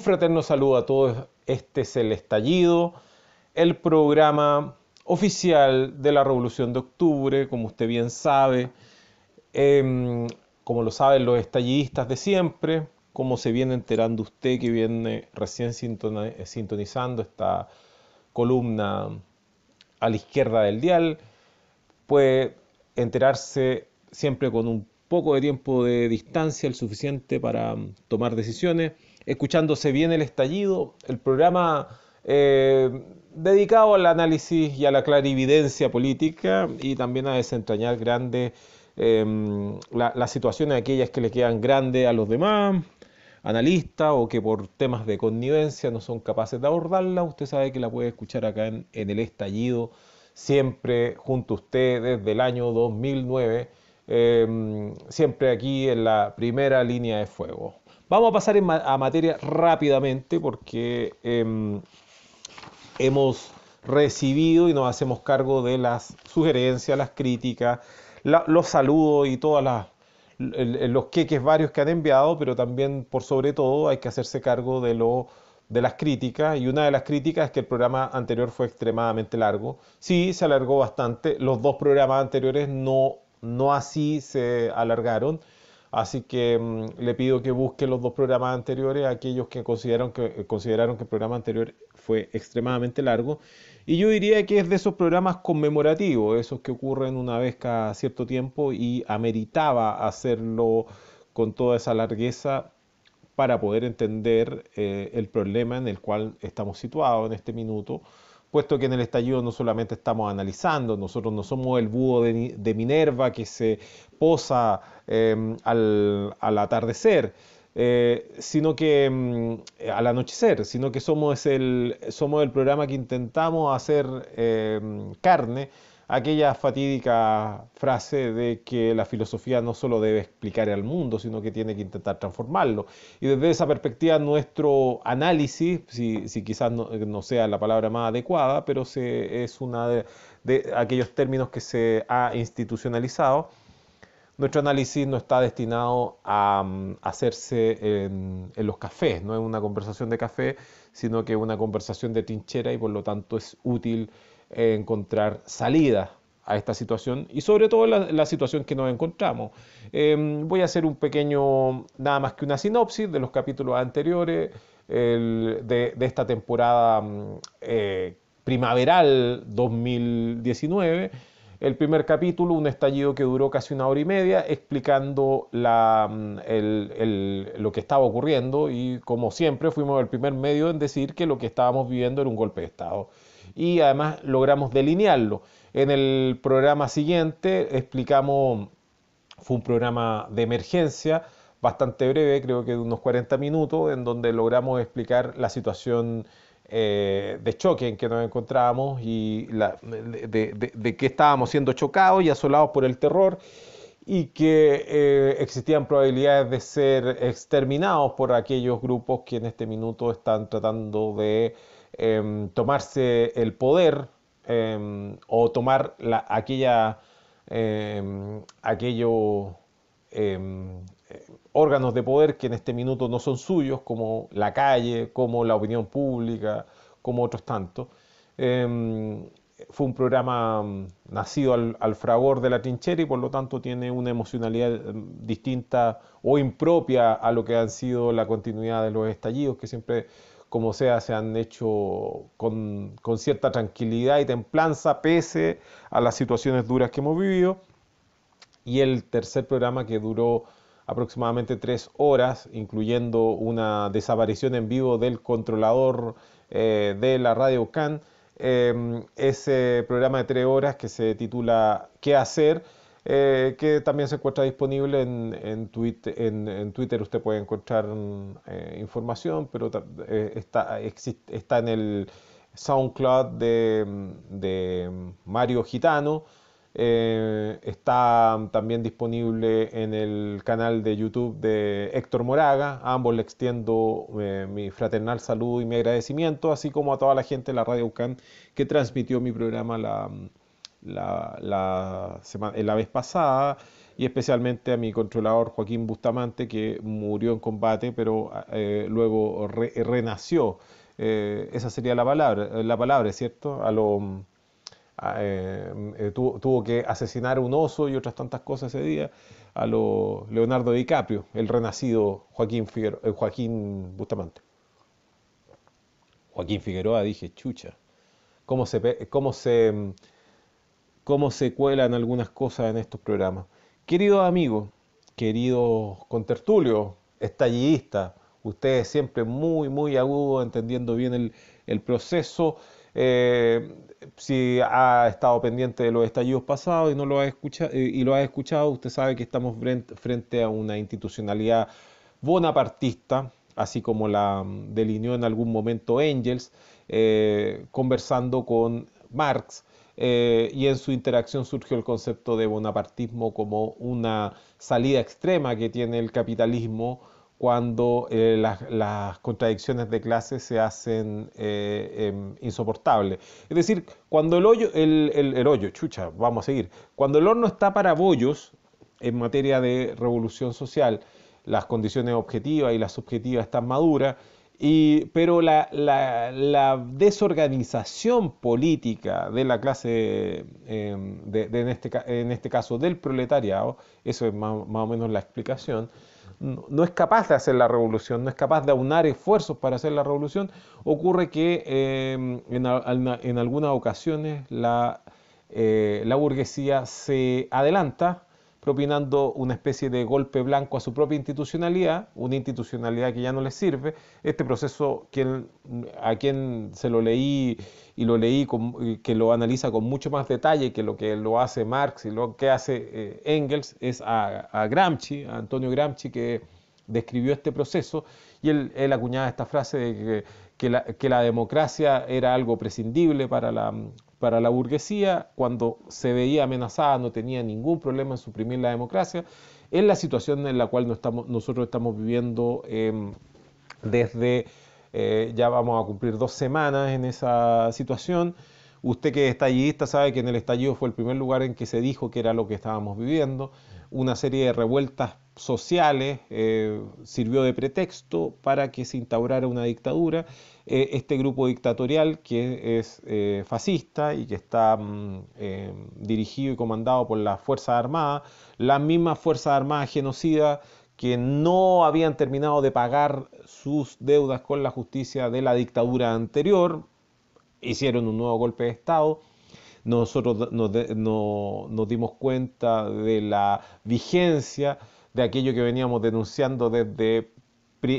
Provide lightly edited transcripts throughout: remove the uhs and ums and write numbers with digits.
fraterno saludo a todos. Este es El Estallido, el programa oficial de la Revolución de Octubre, como usted bien sabe, em, como lo saben los estallidistas de siempre, como se viene enterando usted que viene recién sintonizando esta columna a la izquierda del dial, puede enterarse siempre con un poco de tiempo de distancia, el suficiente para tomar decisiones, escuchándose bien El Estallido, el programa dedicado al análisis y a la clarividencia política y también a desentrañar grandes las situaciones aquellas que le quedan grandes a los demás analistas o que por temas de connivencia no son capaces de abordarla. Usted sabe que la puede escuchar acá en El Estallido, siempre junto a usted desde el año 2009, siempre aquí en la primera línea de fuego. Vamos a pasar a materia rápidamente porque hemos recibido y nos hacemos cargo de las sugerencias, las críticas, los saludos y todas los queques varios que han enviado, pero también por sobre todo hay que hacerse cargo de las críticas, y una de las críticas es que el programa anterior fue extremadamente largo. Sí, se alargó bastante, los dos programas anteriores no así se alargaron, así que le pido que busquen los dos programas anteriores, aquellos que consideraron que el programa anterior fue extremadamente largo. Y yo diría que es de esos programas conmemorativos, esos que ocurren una vez cada cierto tiempo y ameritaba hacerlo con toda esa largueza para poder entender el problema en el cual estamos situados en este minuto, puesto que en el estallido no solamente estamos analizando, nosotros no somos el búho de Minerva que se posa al atardecer, sino que al anochecer, sino que somos el programa que intentamos hacer carne aquella fatídica frase de que la filosofía no solo debe explicar al mundo, sino que tiene que intentar transformarlo. Y desde esa perspectiva nuestro análisis, si quizás no sea la palabra más adecuada, pero es una de aquellos términos que se ha institucionalizado, nuestro análisis no está destinado a hacerse en los cafés, no es una conversación de café, sino que es una conversación de trinchera y por lo tanto es útil encontrar salida a esta situación y sobre todo la situación que nos encontramos. Voy a hacer un pequeño, nada más que una sinopsis de los capítulos anteriores de esta temporada primaveral 2019. El primer capítulo, un estallido que duró casi una hora y media, explicando lo que estaba ocurriendo y como siempre fuimos el primer medio en decir que lo que estábamos viviendo era un golpe de Estado. Y además logramos delinearlo. En el programa siguiente explicamos, fue un programa de emergencia, bastante breve, creo que de unos 40 minutos, en donde logramos explicar la situación de choque en que nos encontrábamos y de que estábamos siendo chocados y asolados por el terror y que existían probabilidades de ser exterminados por aquellos grupos que en este minuto están tratando de tomarse el poder o tomar aquellos órganos de poder que en este minuto no son suyos, como la calle, como la opinión pública, como otros tantos. Fue un programa nacido al fragor de la trinchera y por lo tanto tiene una emocionalidad distinta o impropia a lo que han sido la continuidad de los estallidos, que siempre, como sea, se han hecho con cierta tranquilidad y templanza pese a las situaciones duras que hemos vivido. Y el tercer programa, que duró aproximadamente 3 horas, incluyendo una desaparición en vivo del controlador de la radio CAN, ese programa de 3 horas que se titula ¿Qué hacer? Que también se encuentra disponible en Twitter usted puede encontrar información, pero está en el SoundCloud de Mario Gitano. Está también disponible en el canal de YouTube de Héctor Moraga. A ambos le extiendo mi fraternal saludo y mi agradecimiento, así como a toda la gente de la Radio UCAN que transmitió mi programa la vez pasada, y especialmente a mi controlador Joaquín Bustamante, que murió en combate, pero luego renació. Esa sería la palabra, ¿cierto? Tuvo que asesinar a un oso y otras tantas cosas ese día, a lo Leonardo DiCaprio, el renacido Joaquín Bustamante. Joaquín Figueroa, dije, chucha. ¿Cómo se, pe- cómo se cuelan algunas cosas en estos programas? Queridos amigos, queridos contertulios, estallidistas, ustedes siempre muy, muy agudos, entendiendo bien el proceso. Eh, si ha estado pendiente de los estallidos pasados y no lo ha escuchado, y lo ha escuchado, usted sabe que estamos frente a una institucionalidad bonapartista, así como la delineó en algún momento Engels, conversando con Marx, y en su interacción surgió el concepto de bonapartismo como una salida extrema que tiene el capitalismo cuando las contradicciones de clase se hacen insoportables. Es decir, cuando el hoyo, chucha, vamos a seguir, cuando el horno está para bollos en materia de revolución social, las condiciones objetivas y las subjetivas están maduras, pero la desorganización política de la clase, en este caso del proletariado, eso es más o menos la explicación, no es capaz de hacer la revolución, no es capaz de aunar esfuerzos para hacer la revolución. Ocurre que en algunas ocasiones la burguesía se adelanta propinando una especie de golpe blanco a su propia institucionalidad, una institucionalidad que ya no les sirve. Este proceso, a quien se lo leí y que lo analiza con mucho más detalle que lo hace Marx y lo que hace Engels, es a Gramsci, a Antonio Gramsci, que describió este proceso, y él acuñaba esta frase de que la democracia era algo prescindible para la burguesía. Cuando se veía amenazada no tenía ningún problema en suprimir la democracia. Es la situación en la cual nosotros estamos viviendo desde, ya vamos a cumplir 2 semanas en esa situación. Usted que es estallidista sabe que en el estallido fue el primer lugar en que se dijo que era lo que estábamos viviendo. Una serie de revueltas sociales sirvió de pretexto para que se instaurara una dictadura. Este grupo dictatorial que es fascista y que está dirigido y comandado por las Fuerzas Armadas, las mismas Fuerzas Armadas genocidas que no habían terminado de pagar sus deudas con la justicia de la dictadura anterior, hicieron un nuevo golpe de Estado. Nosotros nos dimos cuenta de la vigencia de aquello que veníamos denunciando desde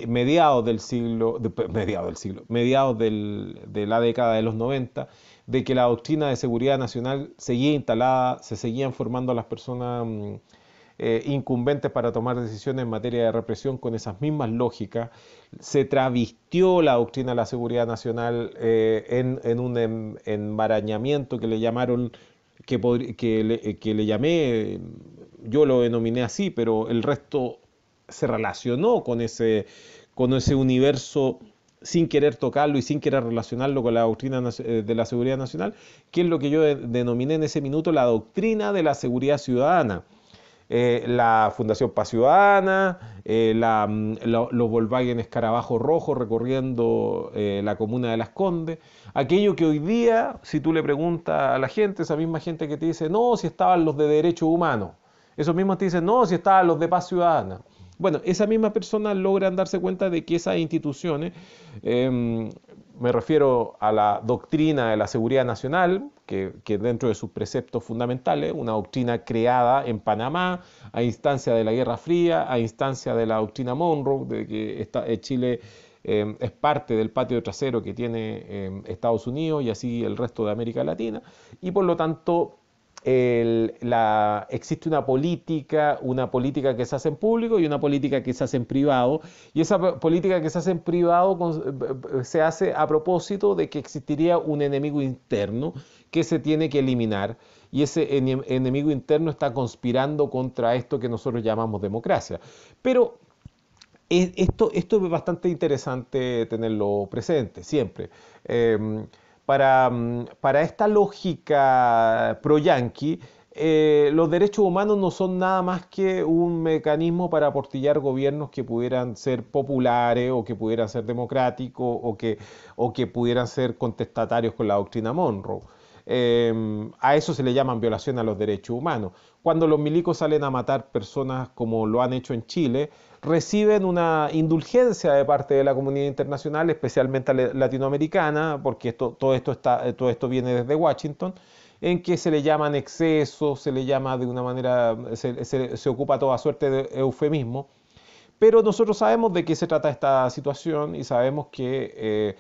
mediados de la década de los 90, de que la doctrina de seguridad nacional seguía instalada, se seguían formando las personas incumbentes para tomar decisiones en materia de represión con esas mismas lógicas. Se travestió la doctrina de la seguridad nacional en un enmarañamiento que le llamaron, que le llamé, yo lo denominé así, pero el resto se relacionó con ese universo sin querer tocarlo y sin querer relacionarlo con la doctrina de la seguridad nacional, que es lo que yo denominé en ese minuto la doctrina de la seguridad ciudadana. La Fundación Paz Ciudadana, los Volkswagen Escarabajo Rojo recorriendo la comuna de Las Condes, aquello que hoy día, si tú le preguntas a la gente, esa misma gente que te dice, no, si estaban los de derechos humanos, esos mismos te dicen, no, si estaban los de Paz Ciudadana. Bueno, esas mismas personas logran darse cuenta de que esas instituciones, eh, me refiero a la doctrina de la seguridad nacional, que dentro de sus preceptos fundamentales, una doctrina creada en Panamá a instancia de la Guerra Fría, a instancia de la doctrina Monroe, de que Chile es parte del patio trasero que tiene Estados Unidos y así el resto de América Latina, y por lo tanto existe una política que se hace en público y una política que se hace en privado, y esa política que se hace en privado se hace a propósito de que existiría un enemigo interno que se tiene que eliminar, y ese enemigo interno está conspirando contra esto que nosotros llamamos democracia. Pero esto es bastante interesante tenerlo presente siempre. para esta lógica pro-yanqui, los derechos humanos no son nada más que un mecanismo para aportillar gobiernos que pudieran ser populares o que pudieran ser democráticos o que pudieran ser contestatarios con la doctrina Monroe. A eso se le llaman violación a los derechos humanos. Cuando los milicos salen a matar personas como lo han hecho en Chile, reciben una indulgencia de parte de la comunidad internacional, especialmente latinoamericana, porque todo esto viene desde Washington, en que se le llaman excesos, se le llama de una manera, se ocupa toda suerte de eufemismo, pero nosotros sabemos de qué se trata esta situación y sabemos que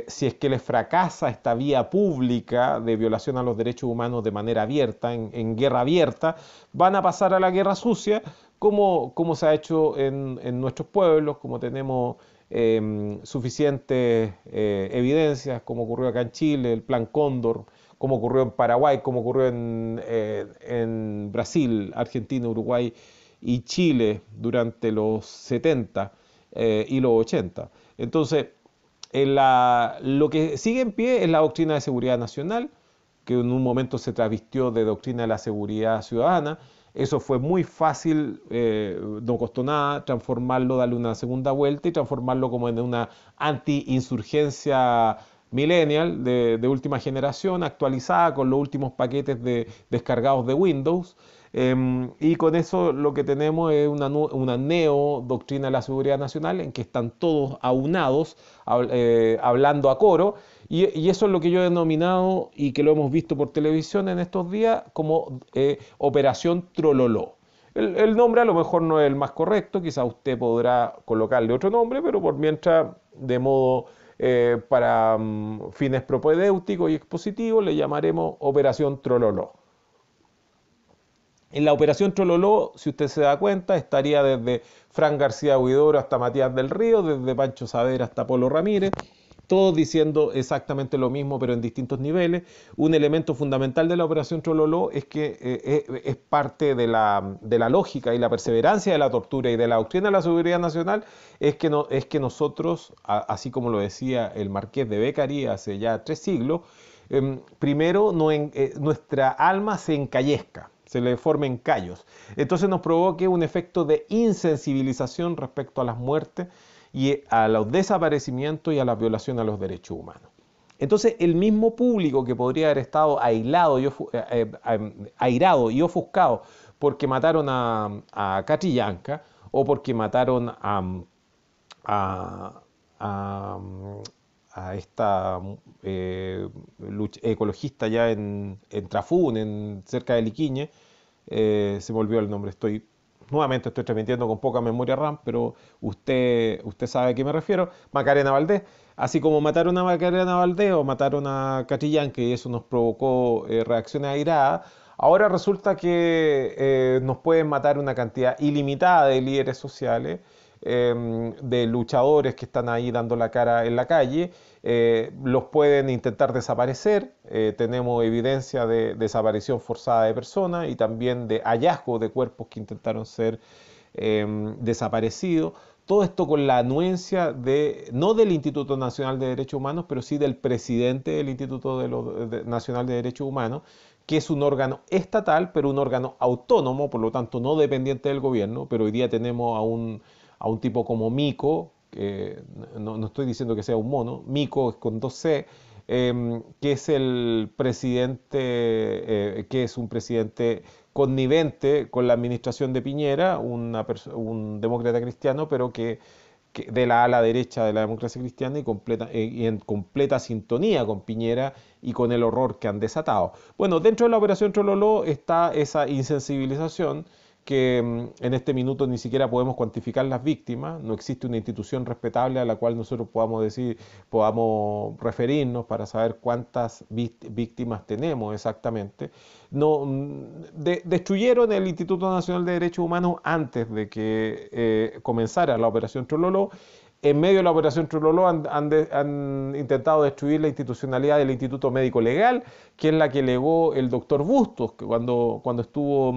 si es que les fracasa esta vía pública de violación a los derechos humanos de manera abierta, en guerra abierta, van a pasar a la guerra sucia, como se ha hecho en nuestros pueblos, como tenemos suficientes evidencias, como ocurrió acá en Chile, el Plan Cóndor, como ocurrió en Paraguay, como ocurrió en Brasil, Argentina, Uruguay y Chile durante los 70 y los 80. Entonces, lo que sigue en pie es la doctrina de seguridad nacional, que en un momento se travestió de doctrina de la seguridad ciudadana. Eso fue muy fácil, no costó nada transformarlo, darle una segunda vuelta y transformarlo como en una anti-insurgencia millennial de última generación, actualizada con los últimos paquetes descargados de Windows. Y con eso lo que tenemos es una neo doctrina de la seguridad nacional en que están todos aunados, hablando a coro, y eso es lo que yo he denominado y que lo hemos visto por televisión en estos días como Operación Trololó. El nombre a lo mejor no es el más correcto, quizá usted podrá colocarle otro nombre, pero por mientras, de modo para fines propedéuticos y expositivos, le llamaremos Operación Trololó. En la Operación Trololó, si usted se da cuenta, estaría desde Fran García Huidobro hasta Matías del Río, desde Pancho Saavedra hasta Polo Ramírez, todos diciendo exactamente lo mismo, pero en distintos niveles. Un elemento fundamental de la Operación Trololó es que es parte de la lógica y la perseverancia de la tortura y de la doctrina de la seguridad nacional, es que nosotros, así como lo decía el Marqués de Beccarí hace ya 3 siglos, primero nuestra alma se encallezca, se le formen callos. Entonces nos provoque un efecto de insensibilización respecto a las muertes y a los desaparecimientos y a la violación a los derechos humanos. Entonces el mismo público que podría haber estado airado y ofuscado porque mataron a Catrillanca o porque mataron a, a, a esta ecologista ya en Trafún, cerca de Liquiñe, se me olvidó el nombre, nuevamente estoy transmitiendo con poca memoria RAM, pero usted sabe a qué me refiero, Macarena Valdés. Así como mataron a Macarena Valdés o mataron a Catrillanca y eso nos provocó reacciones airadas, ahora resulta que nos pueden matar una cantidad ilimitada de líderes sociales, de luchadores que están ahí dando la cara en la calle, los pueden intentar desaparecer, tenemos evidencia de desaparición forzada de personas y también de hallazgo de cuerpos que intentaron ser desaparecidos. Todo esto con la anuencia no del Instituto Nacional de Derechos Humanos, pero sí del presidente del Instituto Nacional de Derechos Humanos, que es un órgano estatal, pero un órgano autónomo, por lo tanto no dependiente del gobierno, pero hoy día tenemos a un tipo como Mico, no estoy diciendo que sea un mono, Mico es con 2C, que es el presidente, que es un presidente connivente con la administración de Piñera, un demócrata cristiano, pero que de la ala derecha de la democracia cristiana y en completa sintonía con Piñera y con el horror que han desatado. Bueno, dentro de la Operación Trololó está esa insensibilización que en este minuto ni siquiera podemos cuantificar las víctimas, no existe una institución respetable a la cual nosotros podamos referirnos para saber cuántas víctimas tenemos exactamente. No, destruyeron el Instituto Nacional de Derechos Humanos antes de que comenzara la Operación Trololó. En medio de la Operación Trololó han intentado destruir la institucionalidad del Instituto Médico Legal, que es la que legó el doctor Bustos, que cuando estuvo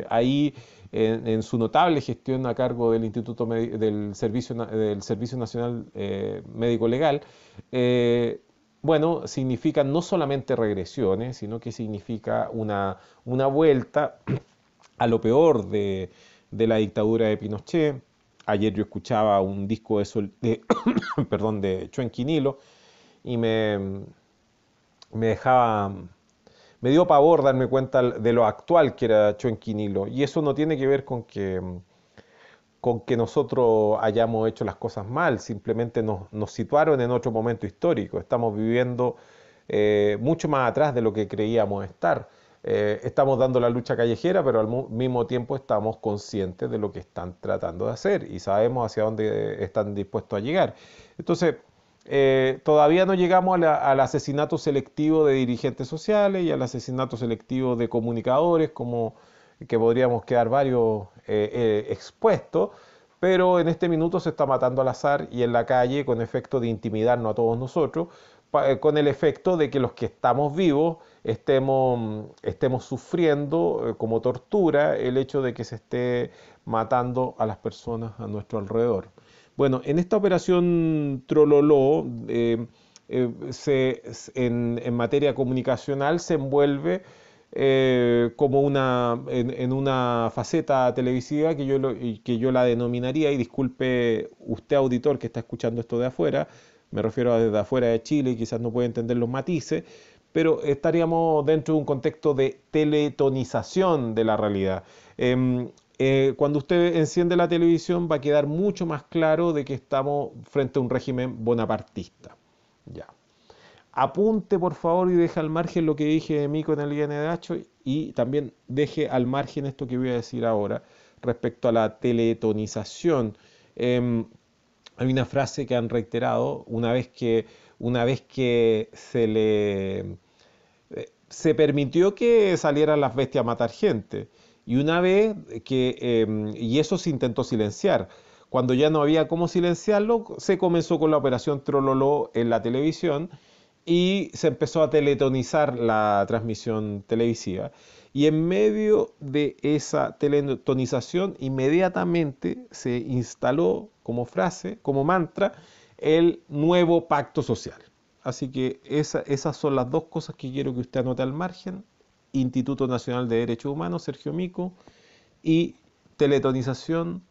ahí en su notable gestión a cargo del Servicio Nacional Médico Legal. bueno, significa no solamente regresiones, sino que significa una vuelta a lo peor de la dictadura de Pinochet. Ayer yo escuchaba un disco perdón, de Chuenquinilo y me dejaba, me dio pavor darme cuenta de lo actual que era Chuenquinilo. Y eso no tiene que ver con que nosotros hayamos hecho las cosas mal, simplemente nos situaron en otro momento histórico. Estamos viviendo mucho más atrás de lo que creíamos estar. Estamos dando la lucha callejera, pero al mismo tiempo estamos conscientes de lo que están tratando de hacer y sabemos hacia dónde están dispuestos a llegar. Entonces, todavía no llegamos al asesinato selectivo de dirigentes sociales y al asesinato selectivo de comunicadores, como que podríamos quedar varios expuestos, pero en este minuto se está matando al azar y en la calle con efecto de intimidarnos a todos nosotros, con el efecto de que los que estamos vivos estemos sufriendo como tortura el hecho de que se esté matando a las personas a nuestro alrededor. Bueno, en esta operación Trololó, en materia comunicacional se envuelve como en una faceta televisiva que yo la denominaría, y disculpe usted auditor que está escuchando esto de afuera, me refiero a desde afuera de Chile y quizás no puede entender los matices, pero estaríamos dentro de un contexto de teletonización de la realidad. Cuando usted enciende la televisión va a quedar mucho más claro de que estamos frente a un régimen bonapartista. Ya. Apunte por favor y deje al margen lo que dije de mí con el INDH y también deje al margen esto que voy a decir ahora respecto a la teletonización. Hay una frase que han reiterado una vez que se permitió que salieran las bestias a matar gente y una vez y eso se intentó silenciar. Cuando ya no había cómo silenciarlo, se comenzó con la operación Trololó en la televisión y se empezó a teletonizar la transmisión televisiva. Y en medio de esa teletonización, inmediatamente se instaló como frase, como mantra, el nuevo pacto social. Así que esas son las dos cosas que quiero que usted anote al margen. Instituto Nacional de Derechos Humanos, Sergio Mico, y teletonización,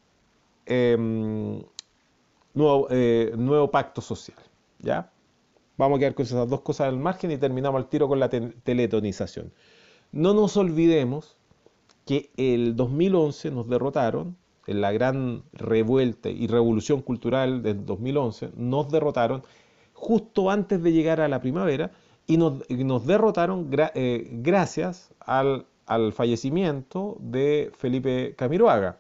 eh, nuevo pacto social. ¿Ya? Vamos a quedar con esas dos cosas al margen y terminamos al tiro con la teletonización. No nos olvidemos que el 2011 nos derrotaron, en la gran revuelta y revolución cultural del 2011, nos derrotaron justo antes de llegar a la primavera y nos derrotaron gracias al fallecimiento de Felipe Camiroaga.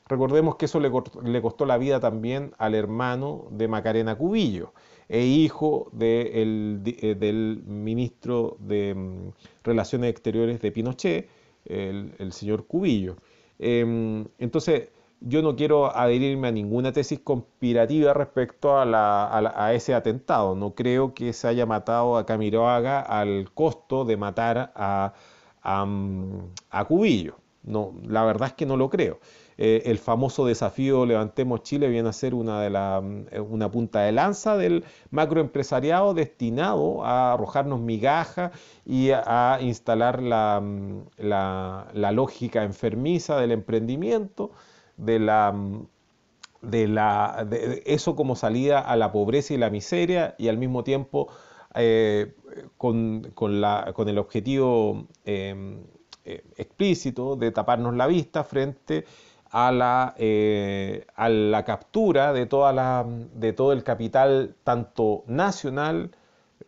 Recordemos que eso le costó la vida también al hermano de Macarena Cubillo e hijo del ministro de Relaciones Exteriores de Pinochet, el señor Cubillo. Entonces, yo no quiero adherirme a ninguna tesis conspirativa respecto a ese atentado. No creo que se haya matado a Camiroaga al costo de matar a Cubillo. No, la verdad es que no lo creo. El famoso desafío Levantemos Chile viene a ser una punta de lanza del macroempresariado destinado a arrojarnos migajas y a instalar la lógica enfermiza del emprendimiento, de eso como salida a la pobreza y la miseria y al mismo tiempo con el objetivo explícito de taparnos la vista frente a la captura de de todo el capital, tanto nacional,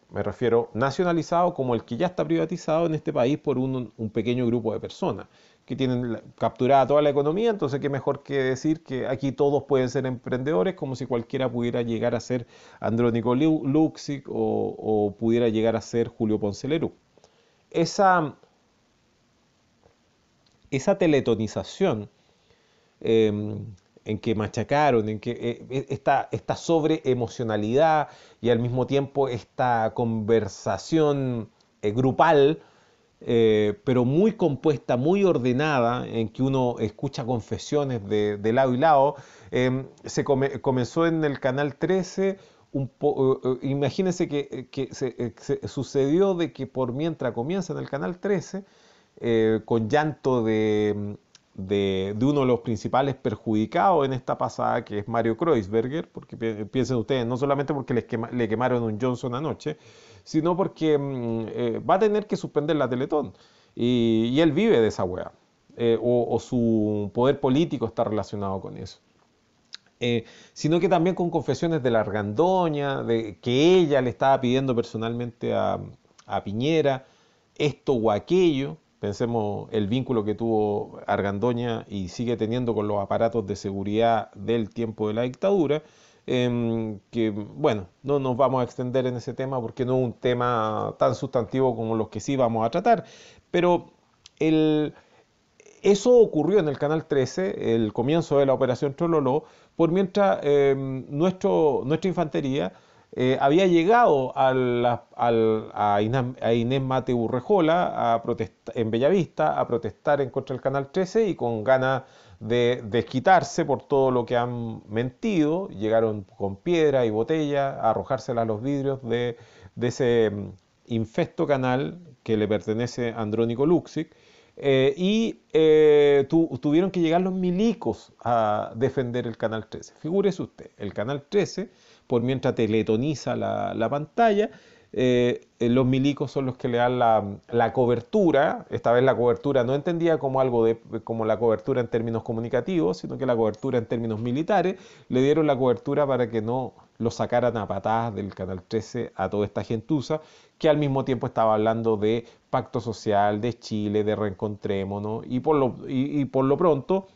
me refiero nacionalizado, como el que ya está privatizado en este país por un pequeño grupo de personas que tienen capturada toda la economía. Entonces qué mejor que decir que aquí todos pueden ser emprendedores, como si cualquiera pudiera llegar a ser Andrónico Luxic o pudiera llegar a ser Julio Ponce Lerú. Esa, esa teletonización en que machacaron, en que esta sobreemocionalidad y al mismo tiempo esta conversación grupal, pero muy compuesta, muy ordenada, en que uno escucha confesiones de lado y lado, comenzó en el Canal 13 imagínense que sucedió de que por mientras comienza en el Canal 13, con llanto de uno de los principales perjudicados en esta pasada, que es Mario Kreuzberger, porque piensen ustedes, no solamente porque le quemaron un Johnson anoche, sino porque va a tener que suspender la Teletón. Y él vive de esa weá. O su poder político está relacionado con eso. Sino que también con confesiones de la Argandoña, de que ella le estaba pidiendo personalmente a Piñera esto o aquello. Pensemos el vínculo que tuvo Argandoña y sigue teniendo con los aparatos de seguridad del tiempo de la dictadura, que bueno, no nos vamos a extender en ese tema porque no es un tema tan sustantivo como los que sí vamos a tratar, pero el, eso ocurrió en el Canal 13, el comienzo de la Operación Trololó, por mientras nuestra infantería había llegado a Inés Mate Urrejola en Bellavista a protestar en contra del Canal 13 y con ganas de desquitarse por todo lo que han mentido. Llegaron con piedra y botella a arrojársela a los vidrios de ese infesto canal que le pertenece a Andrónico Luxic. Tuvieron que llegar los milicos a defender el Canal 13. Figúrese usted, el Canal 13, por mientras teletoniza la pantalla, los milicos son los que le dan la cobertura. Esta vez la cobertura no entendía como algo como la cobertura en términos comunicativos, sino que la cobertura en términos militares. Le dieron la cobertura para que no lo sacaran a patadas del Canal 13 a toda esta gentuza, que al mismo tiempo estaba hablando de pacto social, de Chile, de reencontrémonos, y por lo pronto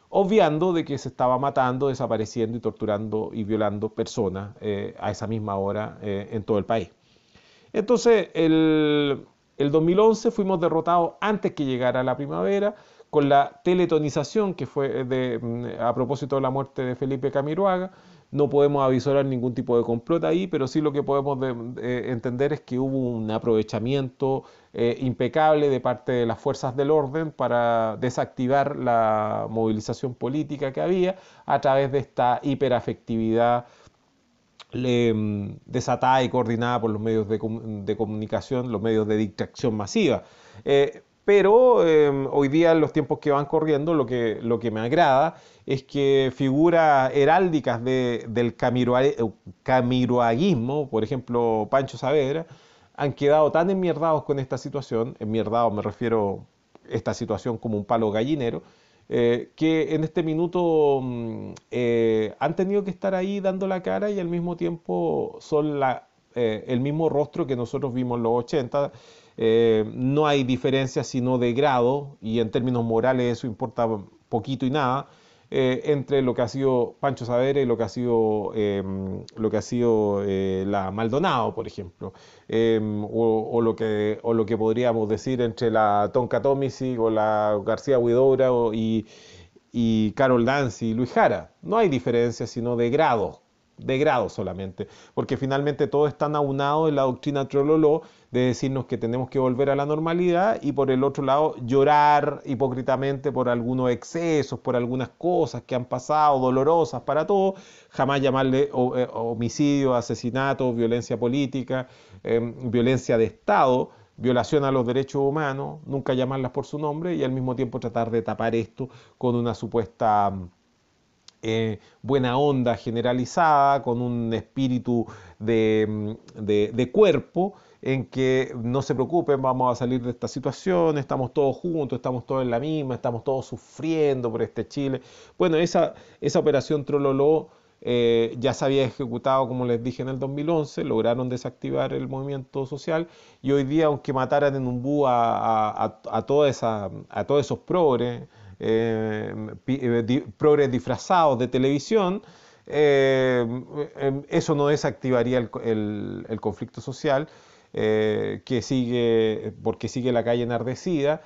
obviando de que se estaba matando, desapareciendo y torturando y violando personas a esa misma hora en todo el país. Entonces, el 2011 fuimos derrotados antes que llegara la primavera, con la teletonización que fue a propósito de la muerte de Felipe Camiroaga. No podemos avisorar ningún tipo de complot ahí, pero sí lo que podemos entender es que hubo un aprovechamiento impecable de parte de las fuerzas del orden para desactivar la movilización política que había a través de esta hiperafectividad desatada y coordinada por los medios de comunicación, los medios de distracción masiva. Pero hoy día, en los tiempos que van corriendo, lo que me agrada es que figuras heráldicas del camiroaguismo, por ejemplo, Pancho Saavedra, han quedado tan enmierdados con esta situación. Enmierdados me refiero a esta situación como un palo gallinero, que en este minuto han tenido que estar ahí dando la cara y al mismo tiempo son el mismo rostro que nosotros vimos en los 80. No hay diferencia sino de grado, y en términos morales eso importa poquito y nada, entre lo que ha sido Pancho Saavedra y lo que ha sido la Maldonado, por ejemplo, o lo que podríamos decir entre la Tonka Tomisic o la García Huidobra y Carol Dance y Luis Jara. No hay diferencia sino de grado solamente, porque finalmente todos están aunados en la doctrina Trololó de decirnos que tenemos que volver a la normalidad, y por el otro lado llorar hipócritamente por algunos excesos, por algunas cosas que han pasado dolorosas para todos, jamás llamarle homicidio, asesinato, violencia política, violencia de Estado, violación a los derechos humanos, nunca llamarlas por su nombre, y al mismo tiempo tratar de tapar esto con una supuesta buena onda generalizada, con un espíritu de cuerpo, en que no se preocupen, vamos a salir de esta situación, estamos todos juntos, estamos todos en la misma, estamos todos sufriendo por este Chile. Bueno, esa operación Trololó ya se había ejecutado, como les dije, en el 2011, lograron desactivar el movimiento social, y hoy día, aunque mataran en un búho a todos esos progres, progres disfrazados de televisión, eso no desactivaría el conflicto social, que sigue, porque sigue la calle enardecida.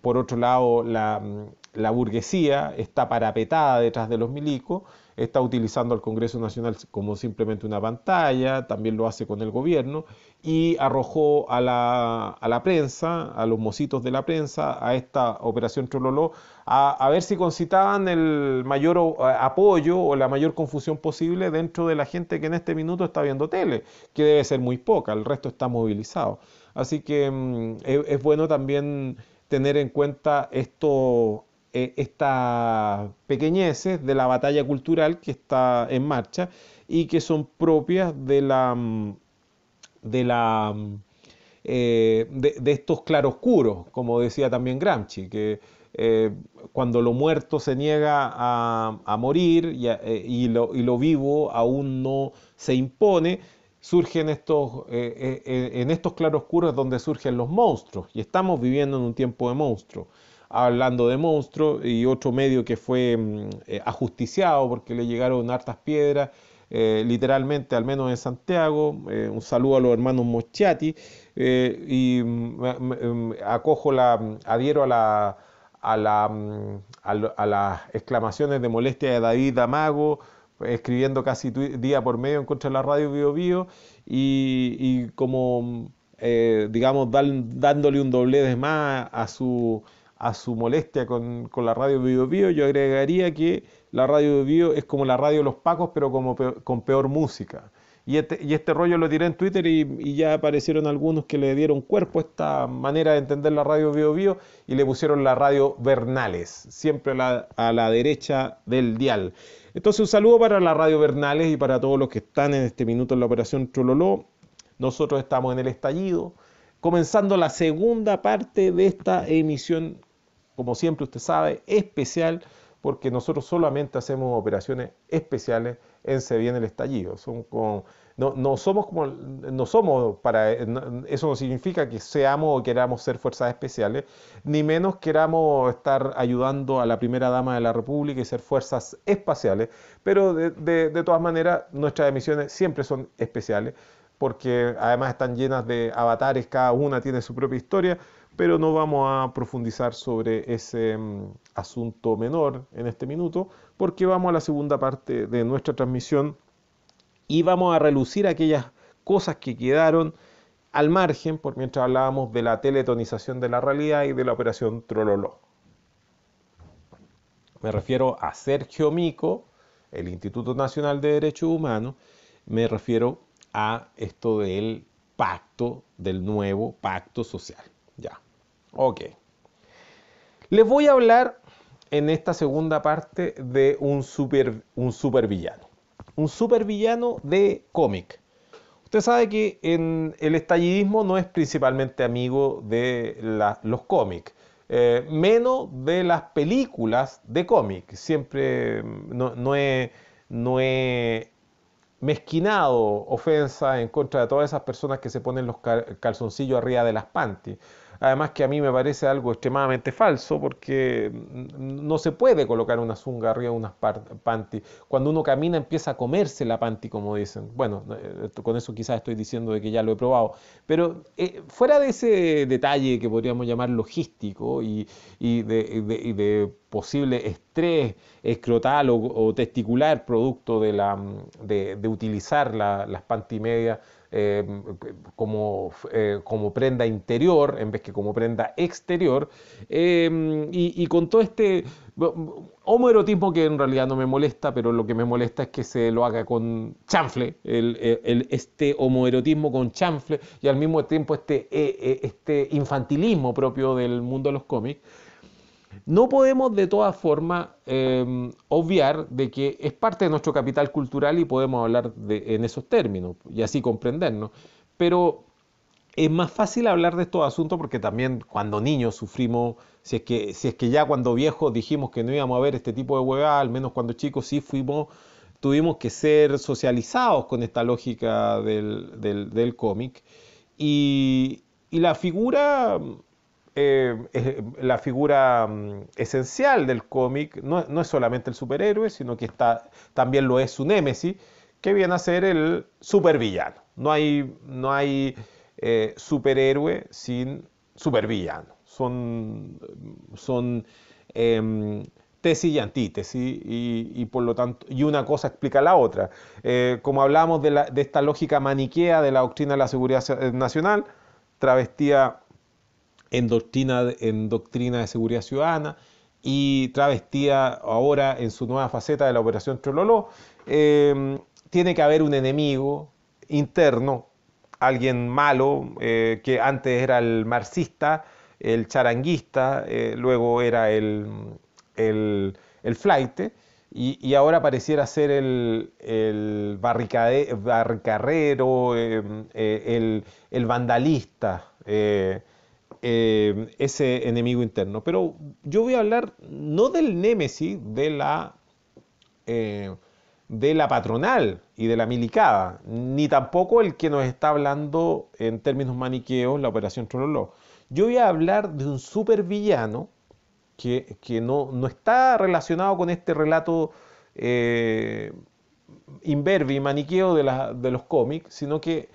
Por otro lado, la burguesía está parapetada detrás de los milicos, está utilizando al Congreso Nacional como simplemente una pantalla, también lo hace con el gobierno, y arrojó a la prensa, a los mocitos de la prensa, a esta operación Trololó, a ver si concitaban el mayor apoyo o la mayor confusión posible dentro de la gente que en este minuto está viendo tele, que debe ser muy poca, el resto está movilizado. Así que es bueno también tener en cuenta estas pequeñeces de la batalla cultural que está en marcha y que son propias de la de estos claroscuros, como decía también Gramsci, que cuando lo muerto se niega a morir y lo vivo aún no se impone, surgen en estos claroscuros donde surgen los monstruos, y estamos viviendo en un tiempo de monstruos. Hablando de monstruos, y otro medio que fue ajusticiado porque le llegaron hartas piedras, literalmente, al menos en Santiago. Un saludo a los hermanos Moschati, adhiero a las exclamaciones de molestia de David Amago, escribiendo casi día por medio en contra de la radio Bio Bio, y como, digamos, dándole un doblez más a su molestia con la radio Bio Bio, yo agregaría que la radio Bio Bio es como la radio de los Pacos, pero con peor música. Y este rollo lo tiré en Twitter, y ya aparecieron algunos que le dieron cuerpo a esta manera de entender la radio Bio Bio y le pusieron la radio Bernales, siempre a la derecha del dial. Entonces, un saludo para la radio Bernales y para todos los que están en este minuto en la operación Trololó. Nosotros estamos en el estallido, comenzando la segunda parte de esta emisión, como siempre usted sabe, especial, porque nosotros solamente hacemos operaciones especiales en Se Viene el Estallido. No somos como, no somos eso no significa que seamos o queramos ser fuerzas especiales, ni menos queramos estar ayudando a la primera dama de la República y ser fuerzas espaciales, pero de todas maneras nuestras emisiones siempre son especiales, porque además están llenas de avatares, cada una tiene su propia historia, pero no vamos a profundizar sobre ese asunto menor en este minuto, porque vamos a la segunda parte de nuestra transmisión y vamos a relucir aquellas cosas que quedaron al margen, por mientras hablábamos de la teletonización de la realidad y de la operación Trololó. Me refiero a Sergio Mico, el Instituto Nacional de Derechos Humanos, me refiero a esto del pacto, del nuevo pacto social. Ya, ok. Les voy a hablar en esta segunda parte de un supervillano. Un supervillano de cómic. Usted sabe que el estallidismo no es principalmente amigo de los cómics, menos de las películas de cómic. Siempre no he mezquinado ofensa en contra de todas esas personas que se ponen los calzoncillos arriba de las panties. Además que a mí me parece algo extremadamente falso, porque no se puede colocar una zunga arriba de unas panties. Cuando uno camina empieza a comerse la panty, como dicen. Bueno, con eso quizás estoy diciendo de que ya lo he probado. Pero fuera de ese detalle que podríamos llamar logístico y de posible estrés escrotal o testicular producto de utilizar las panty medias como prenda interior en vez que como prenda exterior, y con todo este homoerotismo que en realidad no me molesta, pero lo que me molesta es que se lo haga con chanfle, este homoerotismo con chanfle, y al mismo tiempo este infantilismo propio del mundo de los cómics. No podemos de todas formas obviar de que es parte de nuestro capital cultural y podemos hablar en esos términos y así comprendernos. Pero es más fácil hablar de estos asuntos porque también cuando niños sufrimos, si es que ya cuando viejos dijimos que no íbamos a ver este tipo de huevadas, al menos cuando chicos sí tuvimos que ser socializados con esta lógica del cómic. Y la figura esencial del cómic no es solamente el superhéroe, sino que también lo es su némesis, que viene a ser el supervillano. No hay superhéroe sin supervillano. Son tesis y antítesis, y por lo tanto, y una cosa explica la otra. Como hablamos de esta lógica maniquea de la doctrina de la seguridad nacional, travestida en doctrina de seguridad ciudadana y travestida ahora en su nueva faceta de la Operación Trololó, tiene que haber un enemigo interno, alguien malo, que antes era el marxista, el charanguista, luego era el flaite, y ahora pareciera ser el barricarrero, el vandalista, ese enemigo interno. Pero yo voy a hablar no del némesis eh, de la patronal y de la milicada, ni tampoco el que nos está hablando en términos maniqueos, la Operación Trololó. Yo voy a hablar de un supervillano que no está relacionado con este relato imberbe y maniqueo de los cómics, sino que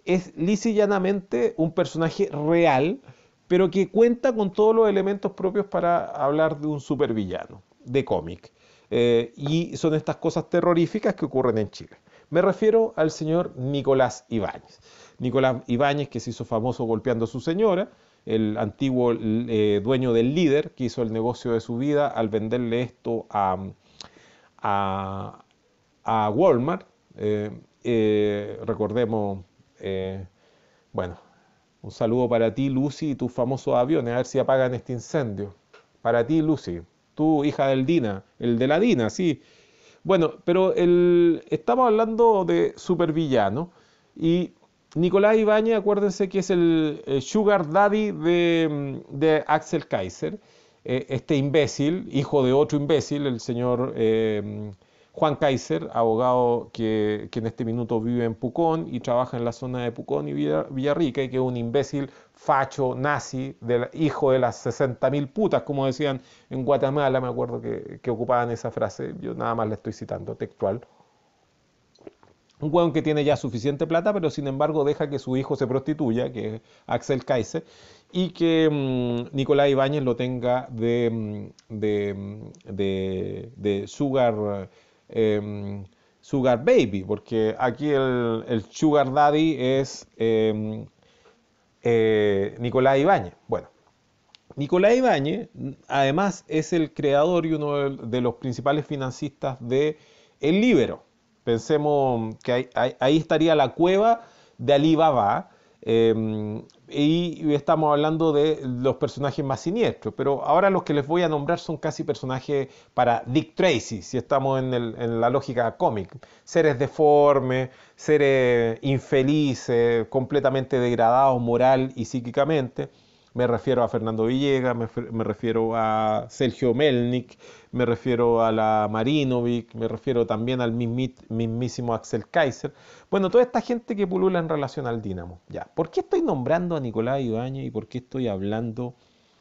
es lisa y llanamente un personaje real, pero que cuenta con todos los elementos propios para hablar de un supervillano de cómic. Y son estas cosas terroríficas que ocurren en Chile. Me refiero al señor Nicolás Ibáñez. Nicolás Ibáñez, que se hizo famoso golpeando a su señora, el antiguo dueño del Líder, que hizo el negocio de su vida al venderle esto a, a Walmart. Recordemos, bueno, un saludo para ti, Lucy, y tus famosos aviones, a ver si apagan este incendio. Para ti, Lucy, tú, hija del Dina, el de la Dina, sí. Bueno, pero estamos hablando de supervillano y Nicolás Ibáñez, acuérdense que es el Sugar Daddy de Axel Kaiser, este imbécil, hijo de otro imbécil, el señor Juan Kaiser, abogado que en este minuto vive en Pucón y trabaja en la zona de Pucón y Villarrica, y que es un imbécil facho, nazi, hijo de las 60.000 putas, como decían en Guatemala, me acuerdo que ocupaban esa frase, yo nada más la estoy citando textual. Un hueón que tiene ya suficiente plata, pero sin embargo deja que su hijo se prostituya, que es Axel Kaiser, y que Nicolás Ibáñez lo tenga de Sugar Baby, porque aquí el Sugar Daddy es Nicolás Ibáñez. Bueno, Nicolás Ibáñez además es el creador y uno de los principales financistas de El Líbero. Pensemos que ahí estaría la cueva de Alí Baba, y estamos hablando de los personajes más siniestros, pero ahora los que les voy a nombrar son casi personajes para Dick Tracy, si estamos en la lógica cómic. Seres deformes, seres infelices, completamente degradados moral y psíquicamente. Me refiero a Fernando Villegas, me refiero a Sergio Melnik, me refiero a la Marinovic, me refiero también al mismísimo Axel Kaiser. Bueno, toda esta gente que pulula en relación al Dínamo. Ya, ¿por qué estoy nombrando a Nicolás Ibáñez y por qué estoy hablando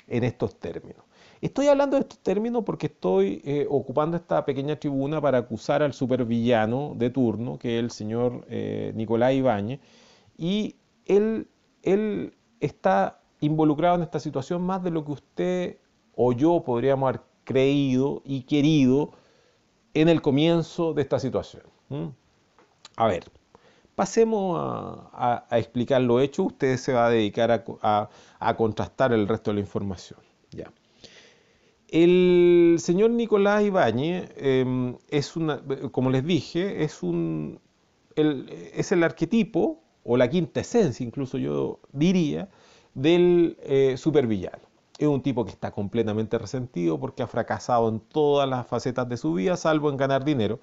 en estos términos? Estoy hablando de estos términos porque estoy ocupando esta pequeña tribuna para acusar al supervillano de turno, que es el señor Nicolás Ibáñez, y él está involucrado en esta situación más de lo que usted o yo podríamos haber creído y querido en el comienzo de esta situación. A ver, pasemos a explicar lo hecho. Usted se va a dedicar a contrastar el resto de la información. Ya. El señor Nicolás Ibáñez como les dije, es el arquetipo o la quinta esencia, incluso yo diría, del supervillano. Es un tipo que está completamente resentido porque ha fracasado en todas las facetas de su vida, salvo en ganar dinero.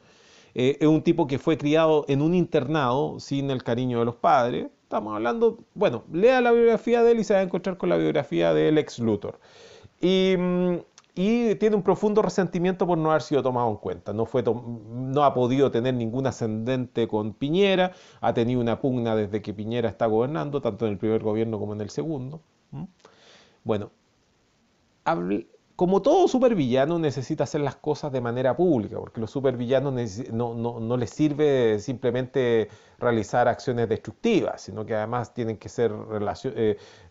Es un tipo que fue criado en un internado sin el cariño de los padres. Estamos hablando, bueno, lea la biografía de él y se va a encontrar con la biografía del ex Luthor. Y, y tiene un profundo resentimiento por no haber sido tomado en cuenta. No ha podido tener ningún ascendente con Piñera, ha tenido una pugna desde que Piñera está gobernando, tanto en el primer gobierno como en el segundo. Bueno, como todo supervillano necesita hacer las cosas de manera pública, porque los supervillanos no les sirve simplemente realizar acciones destructivas, sino que además tienen que ser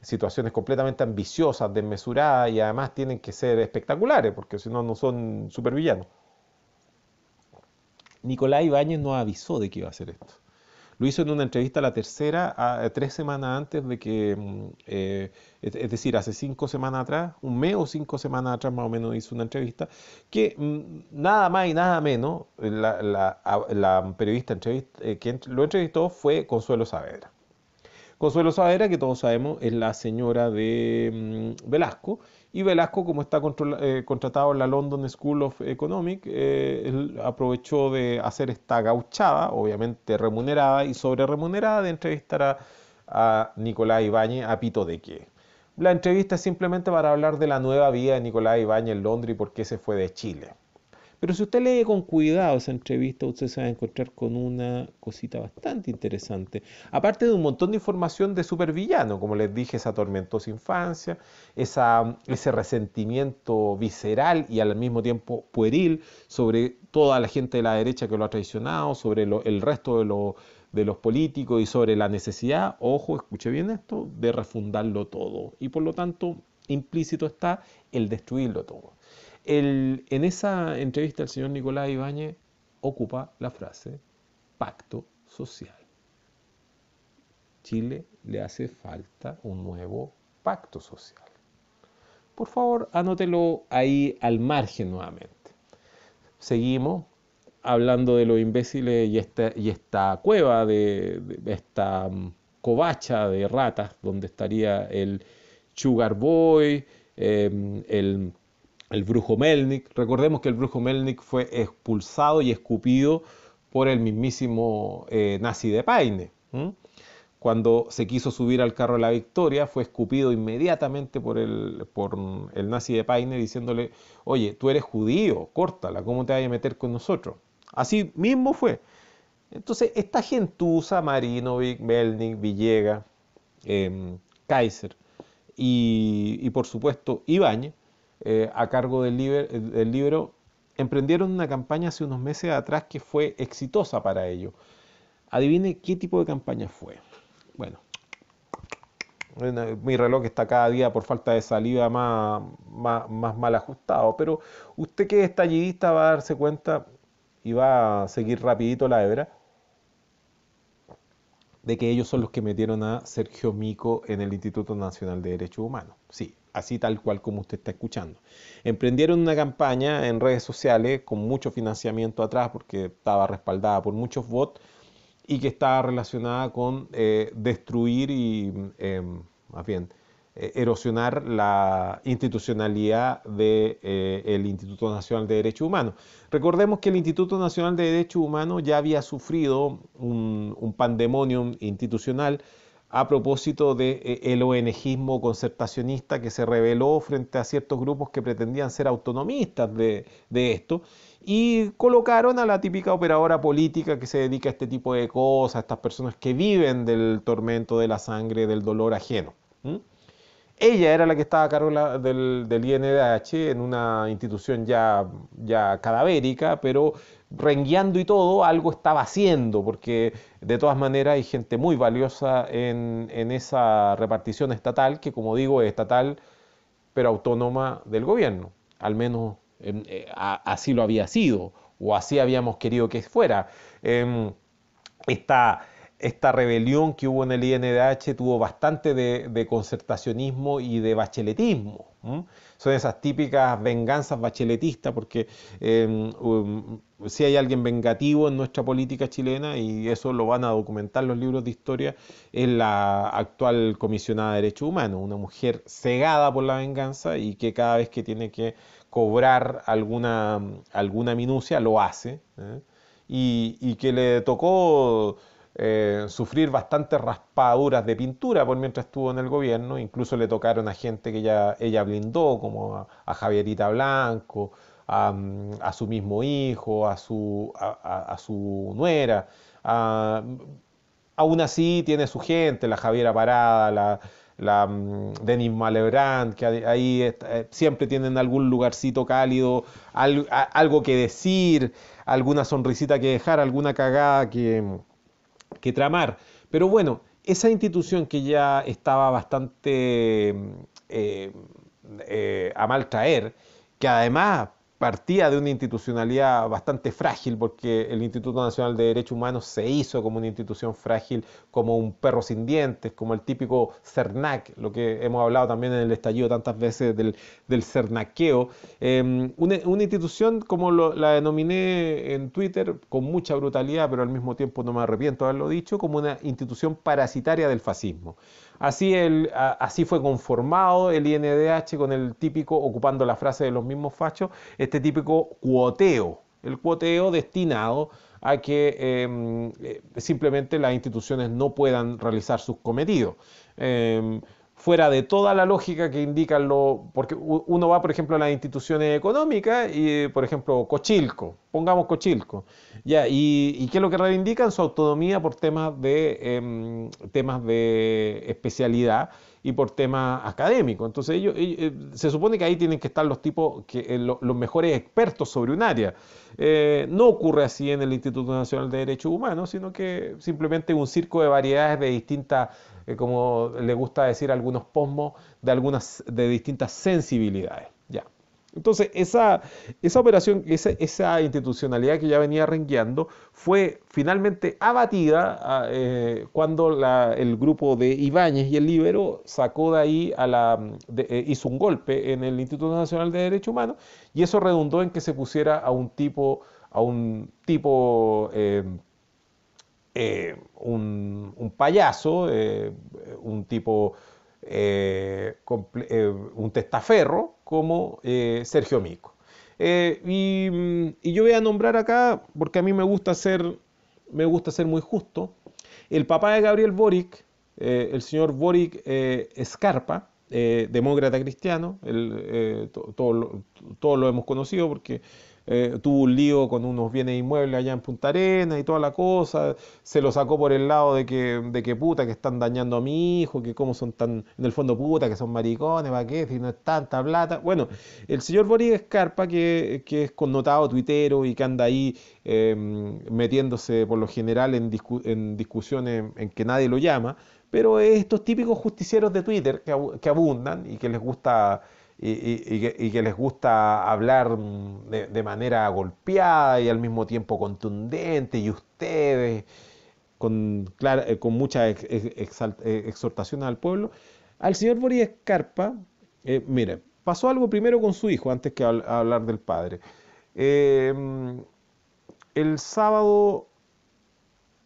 situaciones completamente ambiciosas, desmesuradas y además tienen que ser espectaculares, porque si no, no son supervillanos. Nicolás Ibáñez nos avisó de que iba a hacer esto. Lo hizo en una entrevista a La Tercera 3 semanas antes de que, es decir, hace 5 semanas atrás, un mes o 5 semanas atrás más o menos hizo una entrevista, que nada más y nada menos, la periodista que lo entrevistó fue Consuelo Saavedra. Consuelo Saavedra, que todos sabemos, es la señora de Velasco, y Velasco, como está contratado en la London School of Economics, él aprovechó de hacer esta gauchada, obviamente remunerada y sobre remunerada, de entrevistar a Nicolás Ibáñez a pito de qué. La entrevista es simplemente para hablar de la nueva vida de Nicolás Ibáñez en Londres y por qué se fue de Chile. Pero si usted lee con cuidado esa entrevista, usted se va a encontrar con una cosita bastante interesante. Aparte de un montón de información de supervillano, como les dije, esa tormentosa infancia, ese resentimiento visceral y al mismo tiempo pueril sobre toda la gente de la derecha que lo ha traicionado, sobre el resto de los políticos y sobre la necesidad, ojo, escuche bien esto, de refundarlo todo. Y por lo tanto, implícito está el destruirlo todo. En esa entrevista el señor Nicolás Ibáñez ocupa la frase pacto social. Chile le hace falta un nuevo pacto social. Por favor, anótelo ahí al margen nuevamente. Seguimos hablando de los imbéciles y esta cueva, de esta covacha de ratas, donde estaría el Sugar Boy, el brujo Melnik. Recordemos que el brujo Melnik fue expulsado y escupido por el mismísimo nazi de Paine. Cuando se quiso subir al carro de la victoria, fue escupido inmediatamente por el nazi de Paine diciéndole, oye, tú eres judío, córtala, ¿cómo te vas a meter con nosotros? Así mismo fue. Entonces, esta gentuza, Marinovich, Melnik, Villegas, Kaiser y por supuesto Ibáñez, a cargo del libro, emprendieron una campaña hace unos meses atrás que fue exitosa para ellos. Adivine qué tipo de campaña fue. Bueno, mi reloj está cada día por falta de saliva más mal ajustado, pero usted que es estallidista va a darse cuenta y va a seguir rapidito la hebra de que ellos son los que metieron a Sergio Mico en el Instituto Nacional de Derechos Humanos. Sí, así tal cual como usted está escuchando. Emprendieron una campaña en redes sociales con mucho financiamiento atrás porque estaba respaldada por muchos bots y que estaba relacionada con destruir y, más bien, erosionar la institucionalidad del Instituto Nacional de Derechos Humanos. Recordemos que el Instituto Nacional de Derechos Humanos ya había sufrido un pandemonium institucional a propósito del ONGismo concertacionista que se rebeló frente a ciertos grupos que pretendían ser autonomistas de esto y colocaron a la típica operadora política que se dedica a este tipo de cosas, a estas personas que viven del tormento, de la sangre, del dolor ajeno. Ella era la que estaba a cargo del INDH en una institución ya cadavérica, pero rengueando y todo, algo estaba haciendo, porque de todas maneras hay gente muy valiosa en esa repartición estatal, que como digo es estatal, pero autónoma del gobierno. Al menos así lo había sido, o así habíamos querido que fuera. Esta, esta rebelión que hubo en el INDH tuvo bastante de concertacionismo y de bacheletismo. Son esas típicas venganzas bacheletistas, porque si hay alguien vengativo en nuestra política chilena, y eso lo van a documentar los libros de historia, es la actual comisionada de Derechos Humanos, una mujer cegada por la venganza y que cada vez que tiene que cobrar alguna minucia lo hace. Y que le tocó sufrir bastantes raspaduras de pintura por mientras estuvo en el gobierno, incluso le tocaron a gente que ella blindó, como a Javierita Blanco, a su mismo hijo, a su nuera. Aún así tiene su gente, la Javiera Parada, Denis Malebrán, que ahí siempre tienen algún lugarcito cálido, algo que decir, alguna sonrisita que dejar, alguna cagada que tramar. Pero bueno, esa institución que ya estaba bastante eh, a mal traer, que además partía de una institucionalidad bastante frágil, porque el Instituto Nacional de Derechos Humanos se hizo como una institución frágil, como un perro sin dientes, como el típico CERNAC, lo que hemos hablado también en el estallido tantas veces del cernaqueo. Una institución, como la denominé en Twitter, con mucha brutalidad, pero al mismo tiempo no me arrepiento de haberlo dicho, como una institución parasitaria del fascismo. Así fue conformado el INDH con el típico, ocupando la frase de los mismos fachos, este típico cuoteo, el cuoteo destinado a que simplemente las instituciones no puedan realizar sus cometidos. Fuera de toda la lógica que indican porque uno va, por ejemplo, a las instituciones económicas y, por ejemplo, Cochilco, pongamos Cochilco, ya, y ¿qué es lo que reivindican? Su autonomía por temas de especialidad y por temas académicos. Entonces se supone que ahí tienen que estar los tipos, los mejores expertos sobre un área. No ocurre así en el Instituto Nacional de Derechos Humanos, sino que simplemente un circo de variedades de distintas, como le gusta decir a algunos posmos, de distintas sensibilidades. Ya. Entonces, esa operación, esa institucionalidad que ya venía rengueando, fue finalmente abatida cuando el grupo de Ibáñez y el Líbero sacó de ahí, hizo un golpe en el Instituto Nacional de Derechos Humanos, y eso redundó en que se pusiera un payaso, un tipo, un testaferro como Sergio Mico. Y yo voy a nombrar acá, porque a mí me gusta ser muy justo, el papá de Gabriel Boric, el señor Boric Scarpa, demócrata cristiano, todos lo hemos conocido porque tuvo un lío con unos bienes inmuebles allá en Punta Arenas y toda la cosa, se lo sacó por el lado de que puta, que están dañando a mi hijo, que cómo son tan, en el fondo puta, que son maricones, ¿para qué? Si no es tanta plata. Bueno, el señor Boris Escarpa, que es connotado tuitero y que anda ahí metiéndose por lo general en discusiones en que nadie lo llama, pero estos típicos justicieros de Twitter que abundan y que les gusta y que les gusta hablar de manera golpeada y al mismo tiempo contundente, y ustedes, con mucha exhortación al pueblo. Al señor Boris Escarpa, mire, pasó algo primero con su hijo antes que hablar del padre. Eh, el sábado,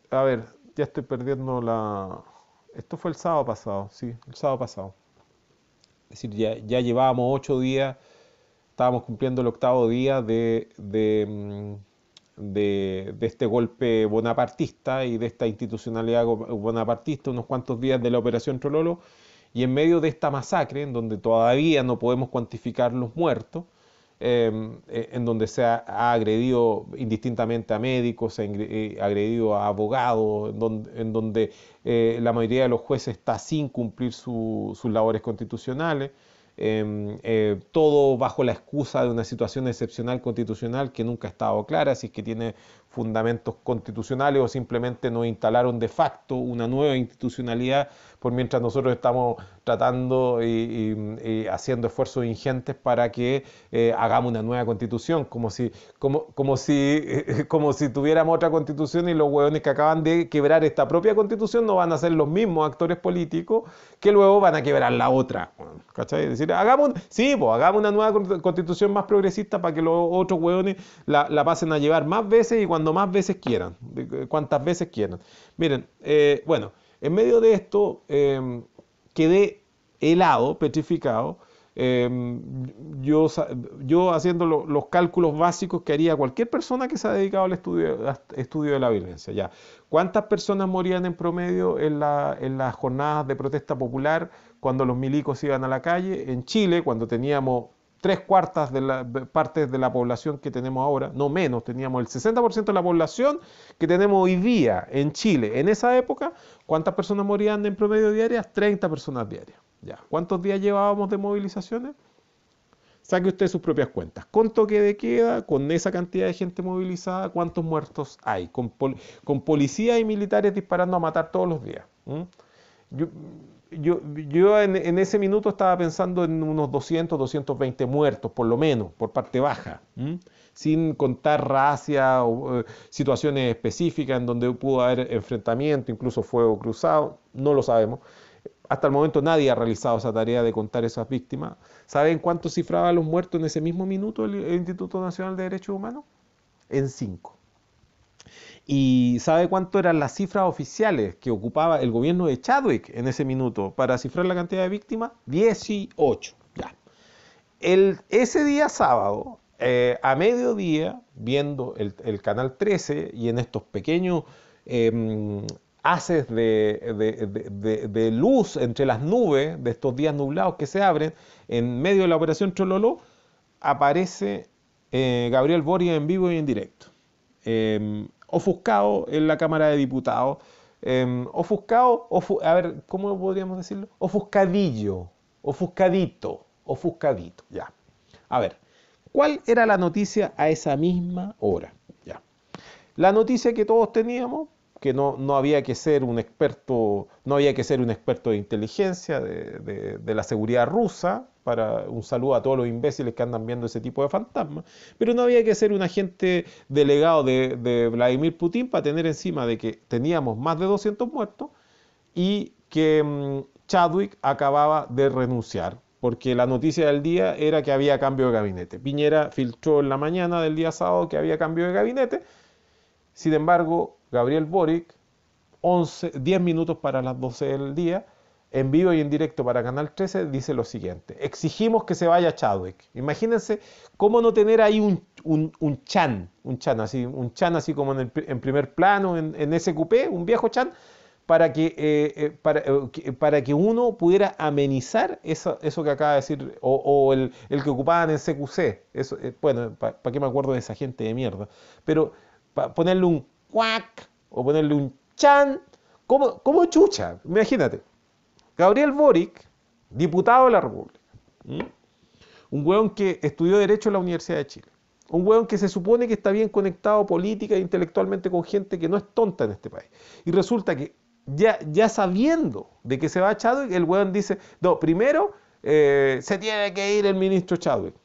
a ver, ya estoy perdiendo la... Esto fue el sábado pasado, sí, el sábado pasado. Es decir, ya llevábamos 8 días, estábamos cumpliendo el octavo día de este golpe bonapartista y de esta institucionalidad bonapartista, unos cuantos días de la Operación Trololo, y en medio de esta masacre, en donde todavía no podemos cuantificar los muertos, en donde ha agredido indistintamente a médicos, se ha agredido a abogados, en donde la mayoría de los jueces está sin cumplir sus labores constitucionales, todo bajo la excusa de una situación excepcional constitucional que nunca ha estado clara, si es que tiene fundamentos constitucionales o simplemente nos instalaron de facto una nueva institucionalidad, por mientras nosotros estamos tratando y haciendo esfuerzos ingentes para que hagamos una nueva constitución, como si tuviéramos otra constitución, y los hueones que acaban de quebrar esta propia constitución no van a ser los mismos actores políticos que luego van a quebrar la otra. ¿Cachai? Es decir, hagamos una nueva constitución más progresista para que los otros hueones la pasen a llevar más veces y cuando más veces quieran, cuantas veces quieran. Miren, bueno, en medio de esto quedé helado, petrificado, yo haciendo los cálculos básicos que haría cualquier persona que se ha dedicado al estudio de la violencia. Ya. ¿Cuántas personas morían en promedio en las jornadas de protesta popular cuando los milicos iban a la calle? En Chile, cuando teníamos 3/4 de las partes de la población que tenemos ahora, no menos, teníamos el 60% de la población que tenemos hoy día en Chile. En esa época, ¿cuántas personas morían en promedio diarias? 30 personas diarias. Ya. ¿Cuántos días llevábamos de movilizaciones? Saque usted sus propias cuentas. Con toque de queda, con esa cantidad de gente movilizada, ¿cuántos muertos hay? Con policías y militares disparando a matar todos los días. Yo, yo en ese minuto estaba pensando en unos 200, 220 muertos, por lo menos, por parte baja, sin contar racia o situaciones específicas en donde pudo haber enfrentamiento, incluso fuego cruzado, no lo sabemos. Hasta el momento nadie ha realizado esa tarea de contar esas víctimas. ¿Saben cuánto cifraba los muertos en ese mismo minuto el Instituto Nacional de Derechos Humanos? En 5. ¿Y sabe cuánto eran las cifras oficiales que ocupaba el gobierno de Chadwick en ese minuto para cifrar la cantidad de víctimas? 18. Ya. Ese día sábado, a mediodía, viendo el Canal 13 y en estos pequeños haces de luz entre las nubes de estos días nublados que se abren, en medio de la operación Chololó, aparece Gabriel Boric en vivo y en directo. Ofuscado en la Cámara de Diputados, a ver, ¿cómo podríamos decirlo? Ofuscadillo, ofuscadito, ya. A ver, ¿cuál era la noticia a esa misma hora? Ya. La noticia que todos teníamos, que no había que ser un experto, no había que ser un experto de inteligencia de la seguridad rusa, para un saludo a todos los imbéciles que andan viendo ese tipo de fantasmas, pero no había que ser un agente delegado de Vladimir Putin para tener encima de que teníamos más de 200 muertos y que Chadwick acababa de renunciar, porque la noticia del día era que había cambio de gabinete. Piñera filtró en la mañana del día sábado que había cambio de gabinete. Sin embargo, Gabriel Boric, 10 minutos para las 12 del día, en vivo y en directo para Canal 13, dice lo siguiente: exigimos que se vaya Chadwick. Imagínense cómo no tener ahí un chan así como en primer plano, en SQP, un viejo chan, para que uno pudiera amenizar eso que acaba de decir, o el que ocupaban en CQC. Eso, bueno, ¿para qué me acuerdo de esa gente de mierda? Pero ponerle un cuac o ponerle un chan, ¿cómo chucha? Imagínate. Gabriel Boric, diputado de la República, un hueón que estudió Derecho en la Universidad de Chile, un hueón que se supone que está bien conectado política e intelectualmente con gente que no es tonta en este país. Y resulta que ya sabiendo de que se va Chadwick, el hueón dice, no, primero se tiene que ir el ministro Chadwick.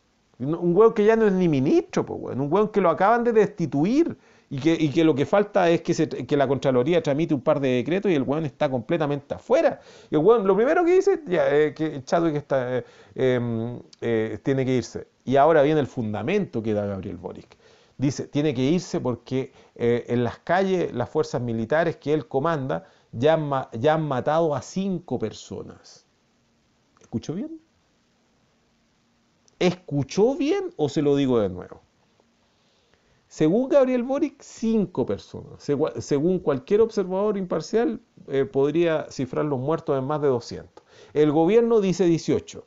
Un hueón que ya no es ni ministro, pues, hueón, un hueón que lo acaban de destituir. Y que lo que falta es que la Contraloría tramite un par de decretos y el weón está completamente afuera. Y el weón lo primero que dice que Chadwick tiene que irse. Y ahora viene el fundamento que da Gabriel Boric. Dice, tiene que irse porque en las calles las fuerzas militares que él comanda ya han matado a 5 personas. ¿Escuchó bien? ¿Escuchó bien o se lo digo de nuevo? Según Gabriel Boric, 5 personas. Según cualquier observador imparcial, podría cifrar los muertos en más de 200. El gobierno dice 18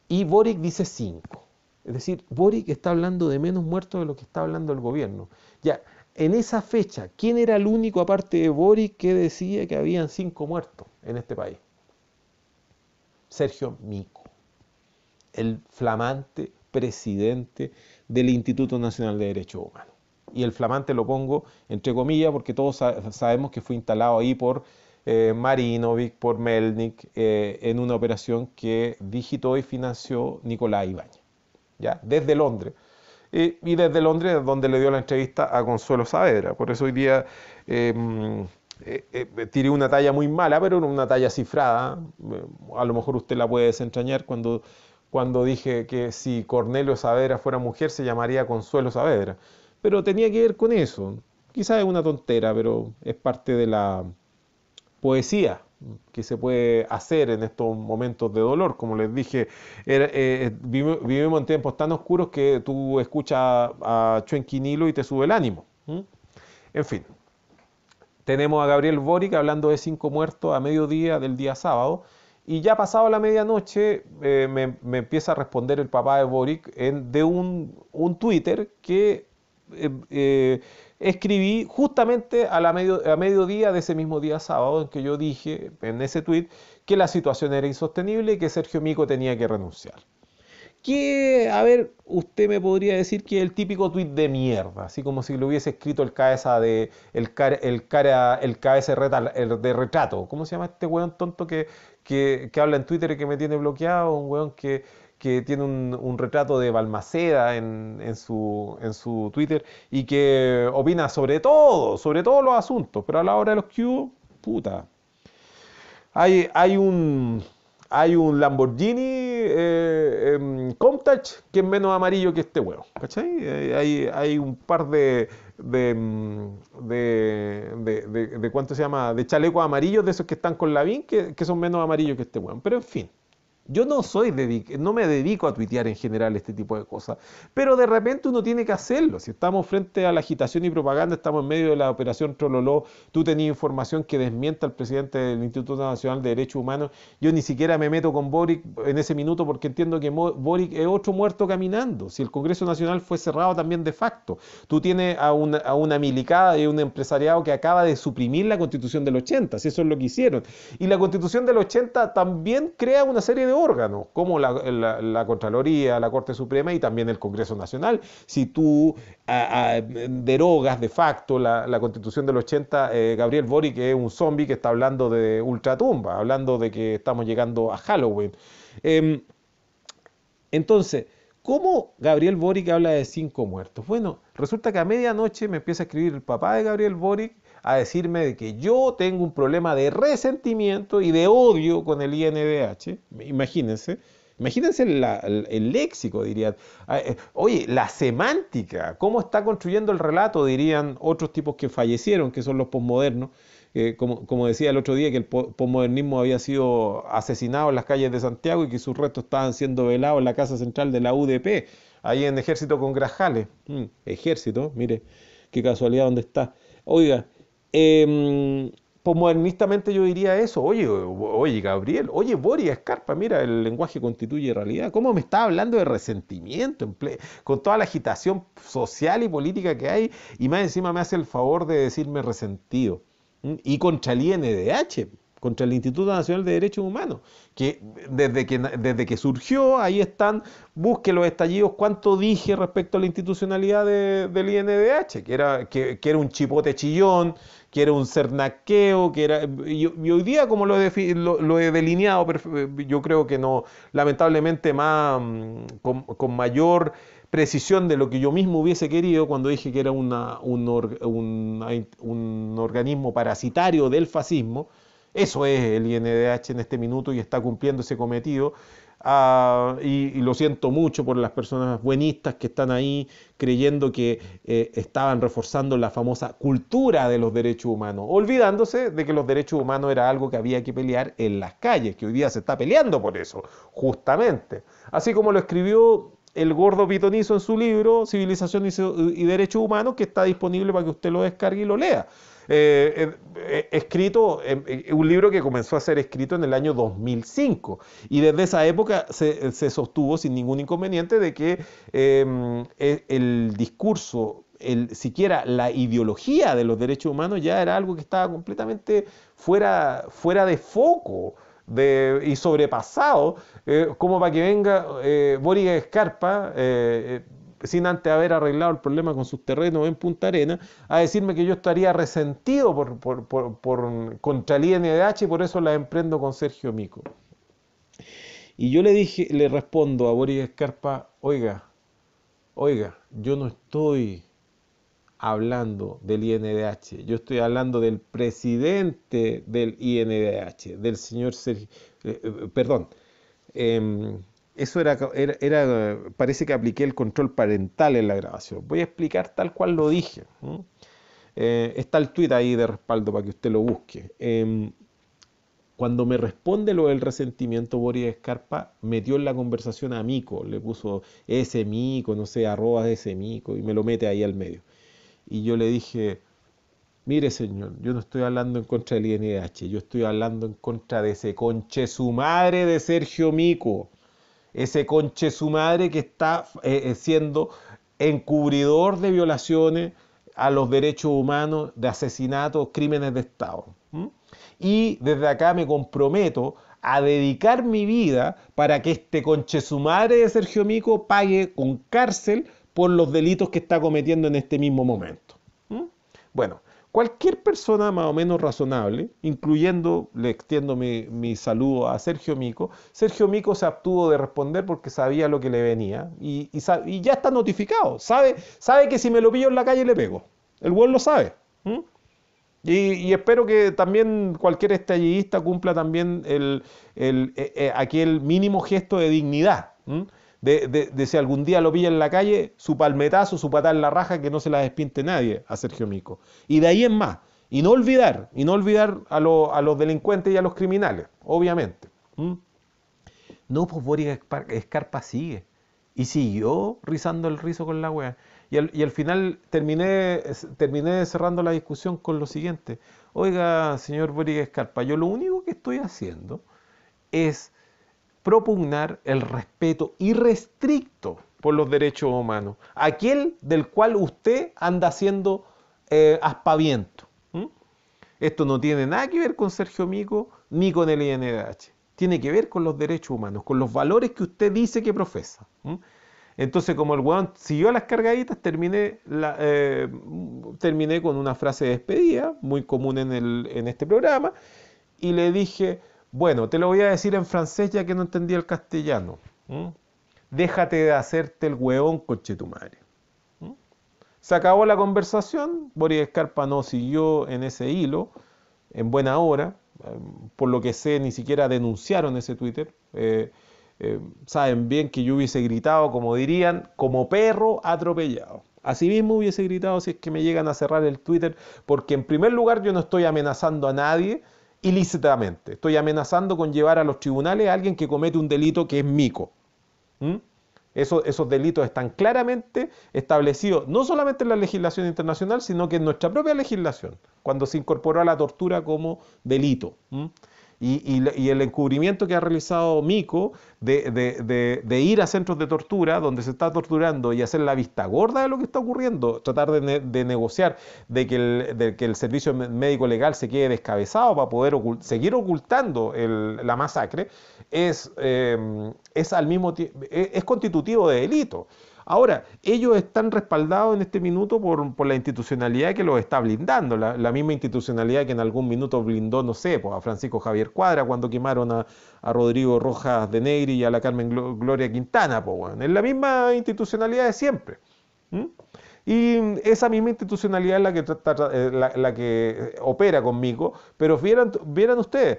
y Boric dice 5. Es decir, Boric está hablando de menos muertos de lo que está hablando el gobierno. Ya, en esa fecha, ¿quién era el único aparte de Boric que decía que habían 5 muertos en este país? Sergio Mico, el flamante presidente del Instituto Nacional de Derechos Humanos. Y el flamante lo pongo entre comillas porque todos sabemos que fue instalado ahí por Marinovic, por Melnik, en una operación que digitó y financió Nicolás Ibáñez, ¿ya? Desde Londres. Y desde Londres, donde le dio la entrevista a Consuelo Saavedra. Por eso hoy día tiré una talla muy mala, pero una talla cifrada. A lo mejor usted la puede desentrañar cuando dije que si Cornelio Saavedra fuera mujer se llamaría Consuelo Saavedra. Pero tenía que ver con eso. Quizás es una tontera, pero es parte de la poesía que se puede hacer en estos momentos de dolor. Como les dije, vivimos en tiempos tan oscuros que tú escuchas a Chuenquinilo y te sube el ánimo. En fin, tenemos a Gabriel Boric hablando de 5 muertos a mediodía del día sábado. Y ya pasado la medianoche me empieza a responder el papá de Boric de un Twitter que escribí justamente a mediodía de ese mismo día sábado en que yo dije en ese tweet que la situación era insostenible y que Sergio Mico tenía que renunciar. Que, a ver, usted me podría decir que es el típico tuit de mierda, así como si lo hubiese escrito el cabeza de el cabeza de retrato. ¿Cómo se llama este weón tonto que habla en Twitter y que me tiene bloqueado? Un weón que tiene un retrato de Balmaceda en su Twitter y que opina sobre todos los asuntos, pero a la hora de los que hubo, puta, hay, hay un, hay un Lamborghini Countach que es menos amarillo que este huevo, ¿cachai? Hay un par de ¿cuánto se llama? De chalecos amarillos de esos que están con Lavín que son menos amarillos que este huevo. Pero en fin. Yo no me dedico a tuitear en general este tipo de cosas, pero de repente uno tiene que hacerlo. Si estamos frente a la agitación y propaganda, estamos en medio de la operación Trololó, tú tenías información que desmienta al presidente del Instituto Nacional de Derechos Humanos, yo ni siquiera me meto con Boric en ese minuto porque entiendo que Boric es otro muerto caminando. Si el Congreso Nacional fue cerrado también de facto, tú tienes a una milicada y un empresariado que acaba de suprimir la Constitución del 80, si eso es lo que hicieron. Y la Constitución del 80 también crea una serie de órganos, como la Contraloría, la Corte Suprema y también el Congreso Nacional. Si tú derogas de facto la Constitución del 80, Gabriel Boric es un zombie que está hablando de ultratumba, hablando de que estamos llegando a Halloween. Eh, entonces, ¿cómo Gabriel Boric habla de 5 muertos? Bueno, resulta que a medianoche me empieza a escribir el papá de Gabriel Boric a decirme de que yo tengo un problema de resentimiento y de odio con el INDH. Imagínense. Imagínense el léxico, dirían. Oye, la semántica, cómo está construyendo el relato, dirían otros tipos que fallecieron, que son los posmodernos. Como decía el otro día, que el posmodernismo había sido asesinado en las calles de Santiago y que sus restos estaban siendo velados en la casa central de la UDP, ahí en Ejército con Grajales. Ejército, mire, qué casualidad dónde está. Oiga, posmodernistamente yo diría eso. Oye, Gabriel, oye, Boris Escarpa, mira, el lenguaje constituye realidad. ¿Cómo me está hablando de resentimiento con toda la agitación social y política que hay? Y más encima me hace el favor de decirme resentido. Y contra el INDH, contra el Instituto Nacional de Derechos Humanos, que desde que surgió, ahí están, busque los estallidos, cuánto dije respecto a la institucionalidad del INDH, que era un chipote chillón, que era un cernaqueo, y hoy día como lo he delineado, yo creo que no, lamentablemente con mayor precisión de lo que yo mismo hubiese querido cuando dije que era un organismo parasitario del fascismo. Eso es el INDH en este minuto y está cumpliendo ese cometido. Y lo siento mucho por las personas buenistas que están ahí creyendo que estaban reforzando la famosa cultura de los derechos humanos, olvidándose de que los derechos humanos era algo que había que pelear en las calles, que hoy día se está peleando por eso, justamente. Así como lo escribió el gordo pitonizo en su libro Civilización y Derechos Humanos, que está disponible para que usted lo descargue y lo lea. Escrito, un libro que comenzó a ser escrito en el año 2005 y desde esa época se sostuvo sin ningún inconveniente de que el discurso, siquiera la ideología de los derechos humanos ya era algo que estaba completamente fuera de foco y sobrepasado, como para que venga Boric Escarpa, sin antes haber arreglado el problema con sus terrenos en Punta Arenas, a decirme que yo estaría resentido contra el INDH y por eso la emprendo con Sergio Mico. Y yo le respondo a Boric Escarpa, oiga, yo no estoy hablando del INDH, yo estoy hablando del presidente del INDH, del señor Sergio, perdón, eso parece que apliqué el control parental en la grabación. Voy a explicar tal cual lo dije. Está el tuit ahí de respaldo para que usted lo busque. Cuando me responde lo del resentimiento, Boris Escarpa metió en la conversación a Mico, le puso ese Mico, no sé, arroba ese Mico, y me lo mete ahí al medio. Y yo le dije, mire señor, yo no estoy hablando en contra del INDH, yo estoy hablando en contra de ese conche su madre de Sergio Mico. Ese conche su madre que está siendo encubridor de violaciones a los derechos humanos, de asesinatos, crímenes de Estado. ¿Mm? Y desde acá me comprometo a dedicar mi vida para que este conchesumadre de Sergio Mico pague con cárcel por los delitos que está cometiendo en este mismo momento. ¿Mm? Bueno, cualquier persona más o menos razonable, incluyendo, le extiendo mi saludo a Sergio Mico. Sergio Mico se abstuvo de responder porque sabía lo que le venía y ya está notificado. Sabe que si me lo pillo en la calle le pego. El güey lo sabe. ¿Mm? Y espero que también cualquier estallidista cumpla también aquel mínimo gesto de dignidad. ¿M? De si algún día lo pilla en la calle, su palmetazo, su patada en la raja, que no se la despinte nadie a Sergio Mico. Y de ahí en más. Y no olvidar a los delincuentes y a los criminales, obviamente. ¿M? No, pues Boris Escarpa sigue. Y siguió rizando el rizo con la wea. Y al final terminé cerrando la discusión con lo siguiente. Oiga, señor Boris Escarpa, yo lo único que estoy haciendo es propugnar el respeto irrestricto por los derechos humanos. Aquel del cual usted anda haciendo aspaviento. ¿Mm? Esto no tiene nada que ver con Sergio Mico ni con el INDH. Tiene que ver con los derechos humanos, con los valores que usted dice que profesa. ¿Mm? Entonces, como el weón siguió las cargaditas, terminé con una frase de despedida, muy común en este programa, y le dije, bueno, te lo voy a decir en francés ya que no entendí el castellano. ¿Mm? Déjate de hacerte el weón, conchetumadre. ¿Mm? Se acabó la conversación, Boris Escarpa no siguió en ese hilo, en buena hora, por lo que sé, ni siquiera denunciaron ese Twitter. Saben bien que yo hubiese gritado, como dirían, como perro atropellado. Así mismo hubiese gritado si es que me llegan a cerrar el Twitter, porque en primer lugar yo no estoy amenazando a nadie ilícitamente. Estoy amenazando con llevar a los tribunales a alguien que comete un delito que es mico. ¿Mm? Esos delitos están claramente establecidos, no solamente en la legislación internacional, sino que en nuestra propia legislación, cuando se incorporó a la tortura como delito. ¿Mm? Y el encubrimiento que ha realizado Mico de ir a centros de tortura donde se está torturando y hacer la vista gorda de lo que está ocurriendo, tratar de negociar de que el servicio médico legal se quede descabezado para poder seguir ocultando la masacre, es al mismo es constitutivo de delito. Ahora, ellos están respaldados en este minuto por la institucionalidad que los está blindando, la misma institucionalidad que en algún minuto blindó, no sé, pues a Francisco Javier Cuadra cuando quemaron a Rodrigo Rojas de Negri y a la Carmen Gloria Quintana, pues, bueno. Es la misma institucionalidad de siempre. ¿Mm? Y esa misma institucionalidad es la que opera conmigo, pero vieran ustedes,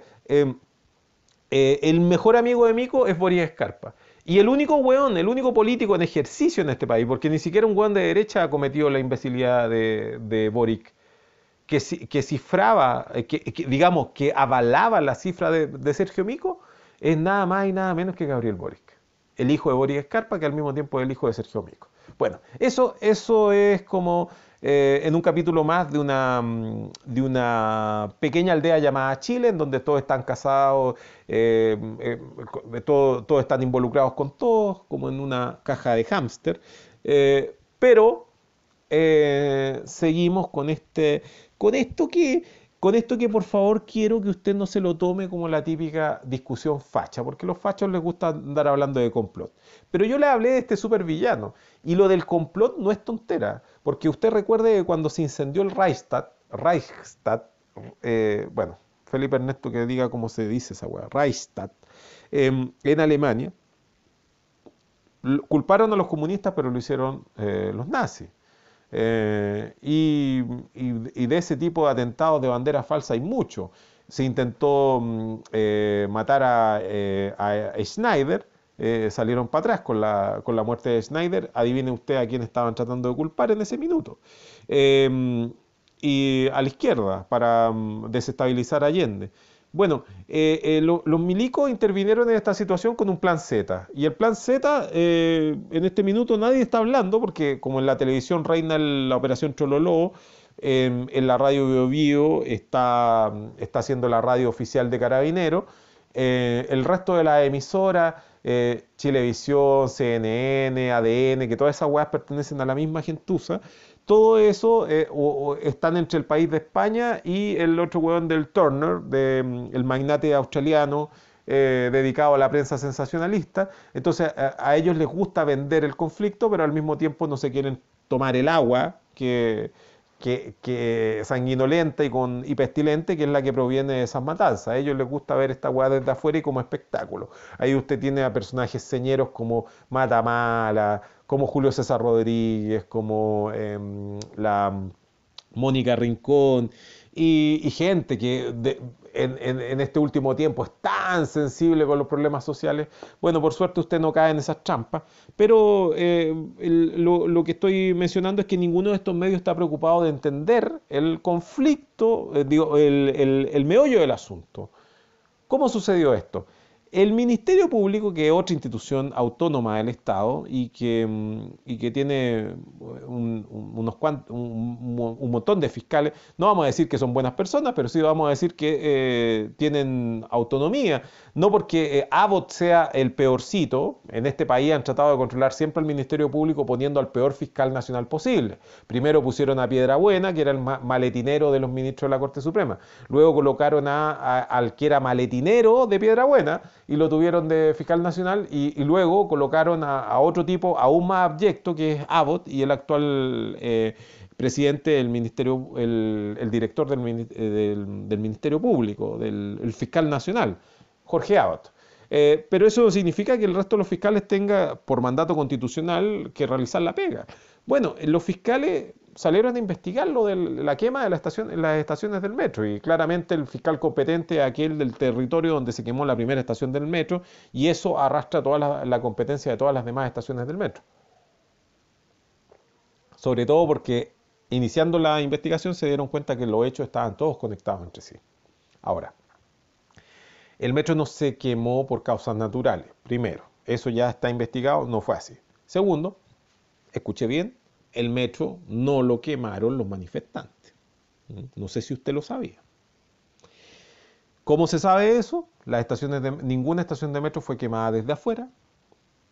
el mejor amigo de Mico es Boris Escarpa. Y el único weón, el único político en ejercicio en este país, porque ni siquiera un weón de derecha ha cometido la imbecilidad de Boric, que cifraba, digamos, que avalaba la cifra de Sergio Mico, es nada más y nada menos que Gabriel Boric, el hijo de Boris Escarpa, que al mismo tiempo es el hijo de Sergio Mico. Bueno, eso es como en un capítulo más de una pequeña aldea llamada Chile, en donde todos están casados, todos están involucrados con todos, como en una caja de hámster, pero seguimos con esto que por favor quiero que usted no se lo tome como la típica discusión facha, porque a los fachos les gusta andar hablando de complot. Pero yo le hablé de este supervillano, y lo del complot no es tontera, porque usted recuerde que cuando se incendió el Reichstag, bueno, Felipe Ernesto que diga cómo se dice esa weá, Reichstag, en Alemania, culparon a los comunistas, pero lo hicieron los nazis. Y de ese tipo de atentados de bandera falsa hay mucho. Se intentó matar a Schneider, salieron para atrás con la muerte de Schneider. Adivine usted a quién estaban tratando de culpar en ese minuto. Y a la izquierda, para desestabilizar a Allende. Bueno, los milicos intervinieron en esta situación con un plan Z. Y el plan Z, en este minuto nadie está hablando, porque como en la televisión reina la operación Chololó, en la radio Bio Bio está haciendo la radio oficial de Carabineros. El resto de las emisoras Chilevisión, CNN, ADN, que todas esas weas pertenecen a la misma gentuza. Todo eso están entre el país de España y el otro weón del Turner, el magnate australiano dedicado a la prensa sensacionalista. Entonces a ellos les gusta vender el conflicto, pero al mismo tiempo no se quieren tomar el agua que sanguinolenta y pestilente, que es la que proviene de esas matanzas. A ellos les gusta ver esta weá desde afuera y como espectáculo. Ahí usted tiene a personajes señeros como Matamala, como Julio César Rodríguez, como la Mónica Rincón, y gente que en este último tiempo es tan sensible con los problemas sociales. Bueno, por suerte usted no cae en esas trampas, pero lo que estoy mencionando es que ninguno de estos medios está preocupado de entender el conflicto, digo, el meollo del asunto. ¿Cómo sucedió esto? El Ministerio Público, que es otra institución autónoma del Estado y que tiene un montón de fiscales, no vamos a decir que son buenas personas, pero sí vamos a decir que tienen autonomía. No porque Abbott sea el peorcito, en este país han tratado de controlar siempre al Ministerio Público poniendo al peor fiscal nacional posible. Primero pusieron a Piedrabuena, que era el maletinero de los ministros de la Corte Suprema. Luego colocaron al que era maletinero de Piedrabuena y lo tuvieron de fiscal nacional, y luego colocaron a otro tipo aún más abyecto, que es Abbott, y el actual presidente del ministerio, el director del Ministerio Público, el fiscal nacional, Jorge Abbott. Pero eso no significa que el resto de los fiscales tenga por mandato constitucional que realizar la pega. Bueno, los fiscales salieron a investigar lo de la quema de las estaciones del metro, y claramente el fiscal competente es aquel del territorio donde se quemó la primera estación del metro, y eso arrastra toda la competencia de todas las demás estaciones del metro. Sobre todo porque iniciando la investigación se dieron cuenta que los hechos estaban todos conectados entre sí. Ahora, el metro no se quemó por causas naturales. Primero, eso ya está investigado, no fue así. Segundo, escuche bien, el metro no lo quemaron los manifestantes. No sé si usted lo sabía. ¿Cómo se sabe eso? Ninguna estación de metro fue quemada desde afuera,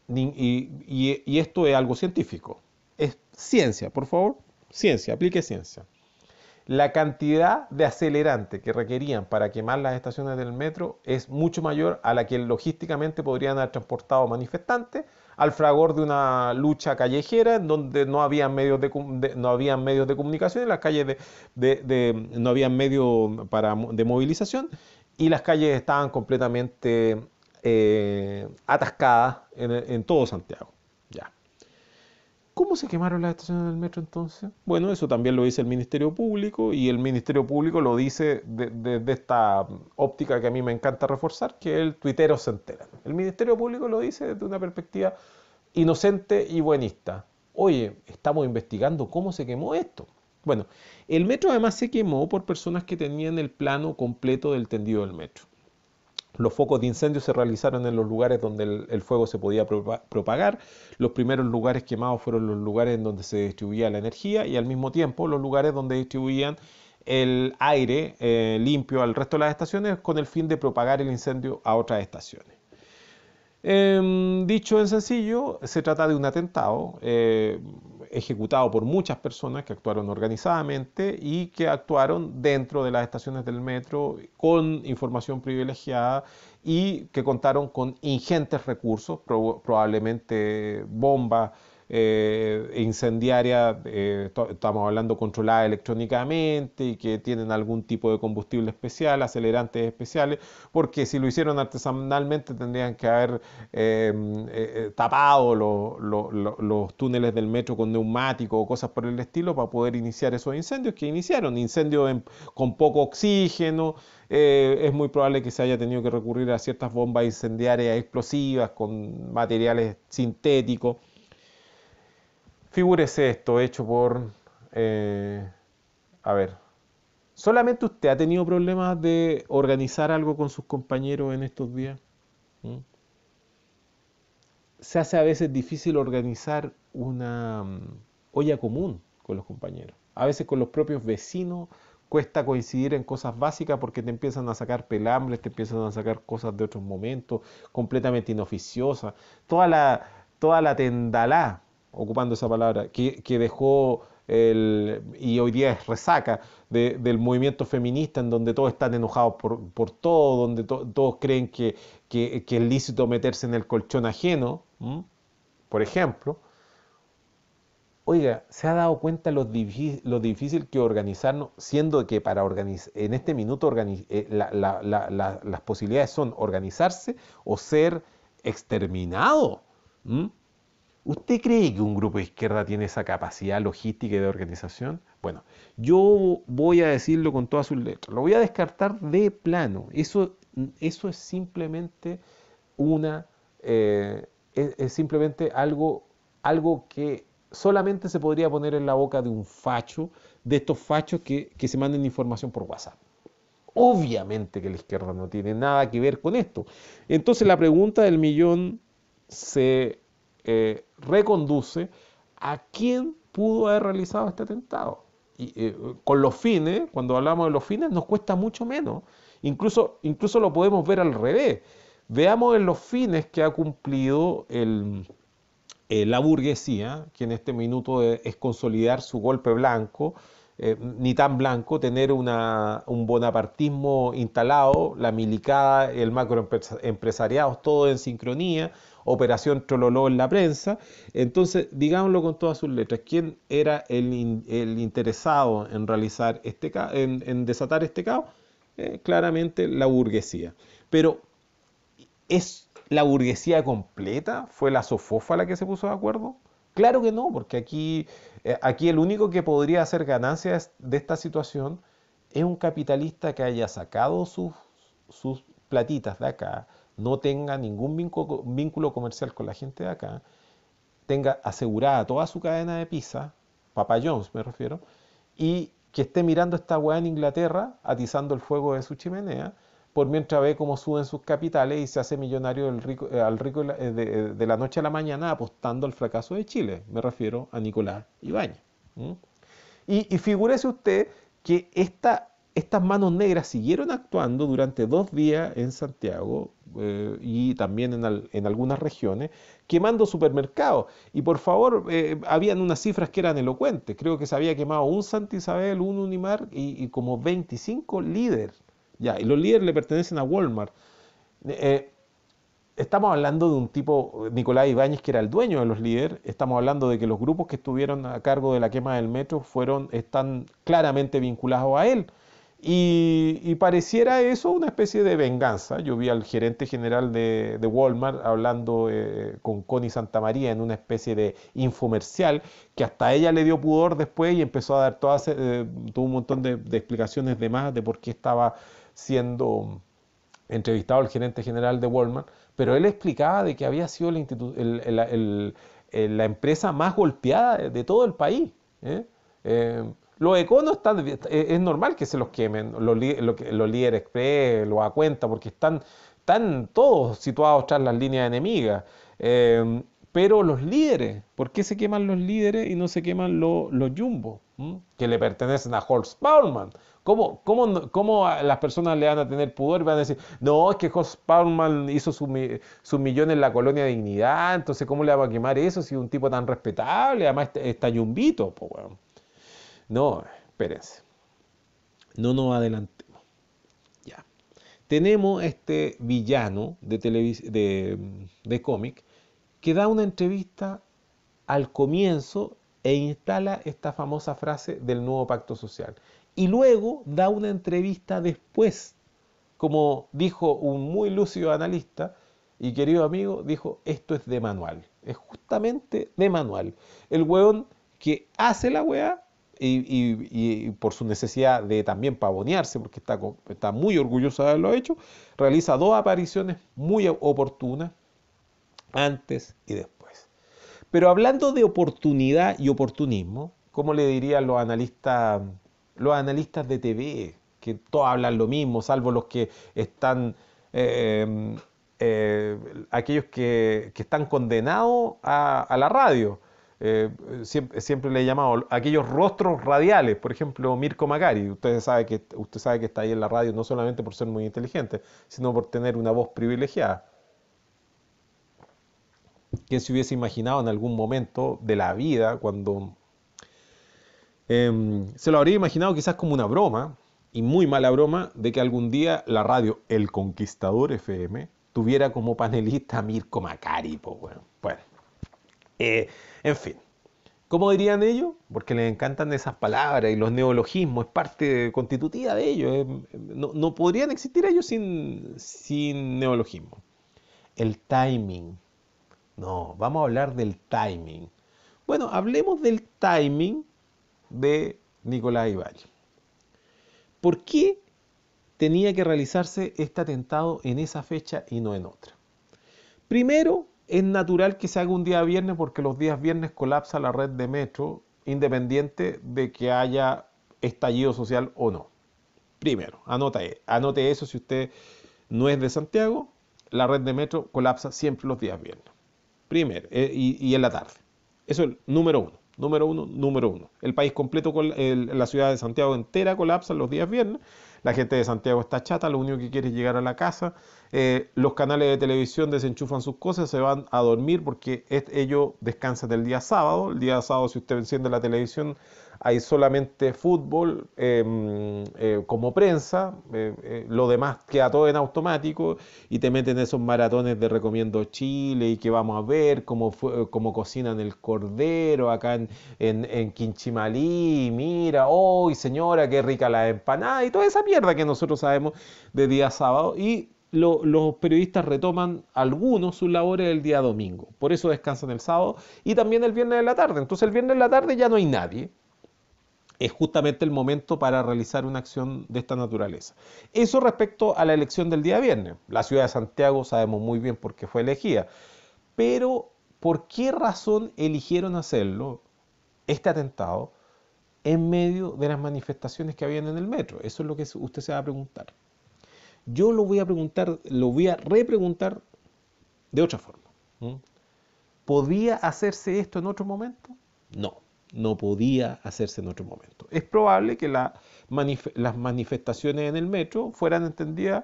y esto es algo científico. Es ciencia, por favor. Ciencia, aplique ciencia. La cantidad de acelerante que requerían para quemar las estaciones del metro es mucho mayor a la que logísticamente podrían haber transportado manifestantes al fragor de una lucha callejera en donde no había medios no habían medios de comunicación, en las calles no había medios de movilización, y las calles estaban completamente atascadas en todo Santiago. Ya. ¿Cómo se quemaron las estaciones del metro entonces? Bueno, eso también lo dice el Ministerio Público, y el Ministerio Público lo dice desde esta óptica que a mí me encanta reforzar, que el tuitero se entera. El Ministerio Público lo dice desde una perspectiva inocente y buenista. Oye, estamos investigando cómo se quemó esto. Bueno, el metro además se quemó por personas que tenían el plano completo del tendido del metro. Los focos de incendio se realizaron en los lugares donde el fuego se podía propagar. Los primeros lugares quemados fueron los lugares en donde se distribuía la energía, y al mismo tiempo los lugares donde distribuían el aire limpio al resto de las estaciones, con el fin de propagar el incendio a otras estaciones. Dicho en sencillo, se trata de un atentado ejecutado por muchas personas que actuaron organizadamente y que actuaron dentro de las estaciones del metro con información privilegiada, y que contaron con ingentes recursos, probablemente bombas incendiarias, estamos hablando controladas electrónicamente, y que tienen algún tipo de combustible especial, acelerantes especiales, porque si lo hicieron artesanalmente tendrían que haber tapado los túneles del metro con neumáticos o cosas por el estilo para poder iniciar esos incendios que iniciaron. Incendios con poco oxígeno. Es muy probable que se haya tenido que recurrir a ciertas bombas incendiarias explosivas con materiales sintéticos. Figúrese esto hecho por... a ver, ¿solamente usted ha tenido problemas de organizar algo con sus compañeros en estos días? ¿Mm? Se hace a veces difícil organizar una olla común con los compañeros, a veces con los propios vecinos, cuesta coincidir en cosas básicas porque te empiezan a sacar pelambres, te empiezan a sacar cosas de otros momentos, completamente inoficiosas. Toda la, toda la tendalá, ocupando esa palabra, que dejó y hoy día es resaca del movimiento feminista en donde todos están enojados por todo, donde todos creen que es lícito meterse en el colchón ajeno, ¿m? Por ejemplo. Oiga, ¿se ha dado cuenta lo difícil que organizarnos, siendo que para en este minuto las posibilidades son organizarse o ser exterminado? ¿Mm? ¿Usted cree que un grupo de izquierda tiene esa capacidad logística y de organización? Bueno, yo voy a decirlo con todas sus letras. Lo voy a descartar de plano. Eso es simplemente una, es simplemente algo que solamente se podría poner en la boca de un facho, de estos fachos que se manden información por WhatsApp. Obviamente que la izquierda no tiene nada que ver con esto. Entonces la pregunta del millón se reconduce a quién pudo haber realizado este atentado. Y, con los fines, cuando hablamos de los fines, nos cuesta mucho menos. Incluso lo podemos ver al revés. Veamos en los fines que ha cumplido la burguesía, que en este minuto es consolidar su golpe blanco, ni tan blanco, tener un bonapartismo instalado, la milicada, el macroempresariado, todo en sincronía, operación Trololó en la prensa. Entonces, digámoslo con todas sus letras, ¿quién era el interesado en realizar en desatar este caos? Claramente la burguesía. Pero ¿es la burguesía completa? ¿Fue la SOFOFA la que se puso de acuerdo? Claro que no, porque aquí el único que podría hacer ganancias de esta situación es un capitalista que haya sacado sus platitas de acá, no tenga ningún vínculo comercial con la gente de acá, tenga asegurada toda su cadena de pizza, Papa John's me refiero, y que esté mirando esta weá en Inglaterra, atizando el fuego de su chimenea, por mientras ve cómo suben sus capitales y se hace millonario al rico de la noche a la mañana apostando al fracaso de Chile. Me refiero a Nicolás Ibáñez. ¿Mm? Y figúrese usted que estas manos negras siguieron actuando durante 2 días en Santiago y también en algunas regiones, quemando supermercados. Y por favor, habían unas cifras que eran elocuentes. Creo que se había quemado un Santa Isabel, un Unimar y como 25 líderes. Ya, y los líderes le pertenecen a Walmart. Eh, Estamos hablando de un tipo, Nicolás Ibáñez, que era el dueño de los líderes. Estamos hablando de que los grupos que estuvieron a cargo de la quema del metro están claramente vinculados a él. Y pareciera eso una especie de venganza. Yo vi al gerente general de Walmart hablando con Connie Santamaría en una especie de infomercial que hasta ella le dio pudor después y empezó a dar todo un montón de explicaciones de más de por qué estaba siendo entrevistado el gerente general de Walmart, pero él explicaba de que había sido la empresa más golpeada de todo el país. ¿Eh? Los econos es normal que se los quemen, los líderes express, los a cuenta, porque están todos situados tras las líneas enemigas. Pero los líderes, ¿por qué se queman los líderes y no se queman los jumbos? Que le pertenecen a Horst Paulmann. ¿Cómo a las personas le van a tener pudor y van a decir, no, es que Horst Paulmann hizo sus millones en la colonia Dignidad, entonces ¿cómo le va a quemar eso si es un tipo tan respetable? Además está Yumbito, pues, bueno. No, espérense, no nos adelantemos. Ya. Tenemos este villano de cómic que da una entrevista al comienzo e instala esta famosa frase del nuevo pacto social. Y luego da una entrevista después, como dijo un muy lúcido analista y querido amigo, dijo, esto es de manual, es justamente de manual. El weón que hace la weá y por su necesidad de también pavonearse, porque está muy orgulloso de haberlo hecho, realiza 2 apariciones muy oportunas antes y después. Pero hablando de oportunidad y oportunismo, ¿cómo le dirían los analistas de TV? Que todos hablan lo mismo, salvo los que están, aquellos que están condenados a la radio. siempre le he llamado aquellos rostros radiales, por ejemplo, Mirko Macari. Usted sabe que está ahí en la radio no solamente por ser muy inteligente, sino por tener una voz privilegiada. ¿Quién se hubiese imaginado en algún momento de la vida, cuando se lo habría imaginado quizás como una broma, y muy mala broma, de que algún día la radio El Conquistador FM tuviera como panelista a Mirko Macari, po, bueno. En fin, ¿cómo dirían ellos? Porque les encantan esas palabras y los neologismos, es parte constitutiva de ellos. No podrían existir ellos sin neologismo. El timing. No, vamos a hablar del timing. Bueno, hablemos del timing de Nicolás Ibáñez. ¿Por qué tenía que realizarse este atentado en esa fecha y no en otra? Primero, es natural que se haga un día viernes porque los días viernes colapsa la red de metro, independiente de que haya estallido social o no. Primero, anote eso si usted no es de Santiago, la red de metro colapsa siempre los días viernes. Primero, y en la tarde. Eso es el número uno. Número uno. El país completo, la ciudad de Santiago entera colapsa los días viernes. La gente de Santiago está chata, lo único que quiere es llegar a la casa. Los canales de televisión desenchufan sus cosas, se van a dormir porque ellos descansan el día sábado. El día sábado, si usted enciende la televisión, hay solamente fútbol como prensa, lo demás queda todo en automático y te meten esos maratones de Recomiendo Chile y que vamos a ver cómo cocinan el cordero acá en Quinchimalí, mira, ¡oh, señora, qué rica la empanada! Y toda esa mierda que nosotros sabemos de día sábado. Y los periodistas retoman algunos sus labores el día domingo, por eso descansan el sábado y también el viernes de la tarde. Entonces el viernes de la tarde ya no hay nadie. Es justamente el momento para realizar una acción de esta naturaleza. Eso respecto a la elección del día viernes. La ciudad de Santiago sabemos muy bien por qué fue elegida. Pero, ¿por qué razón eligieron hacerlo, este atentado, en medio de las manifestaciones que habían en el metro? Eso es lo que usted se va a preguntar. Yo lo voy a repreguntar de otra forma. ¿Podía hacerse esto en otro momento? No podía hacerse en otro momento. Es probable que las manifestaciones en el metro fueran entendidas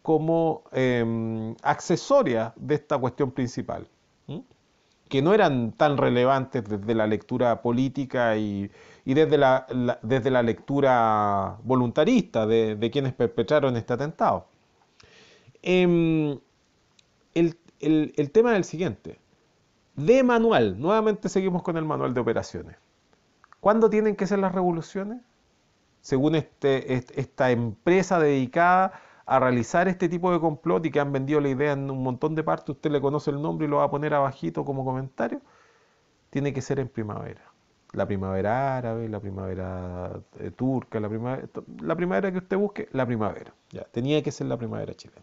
como accesorias de esta cuestión principal, que no eran tan relevantes desde la lectura política y desde la lectura voluntarista de quienes perpetraron este atentado. El tema es el siguiente. De manual, nuevamente seguimos con el manual de operaciones. ¿Cuándo tienen que ser las revoluciones? Según esta empresa dedicada a realizar este tipo de complot y que han vendido la idea en un montón de partes, usted le conoce el nombre y lo va a poner abajito como comentario, tiene que ser en primavera. La primavera árabe, la primavera turca, la primavera que usted busque, la primavera. Ya, tenía que ser la primavera chilena.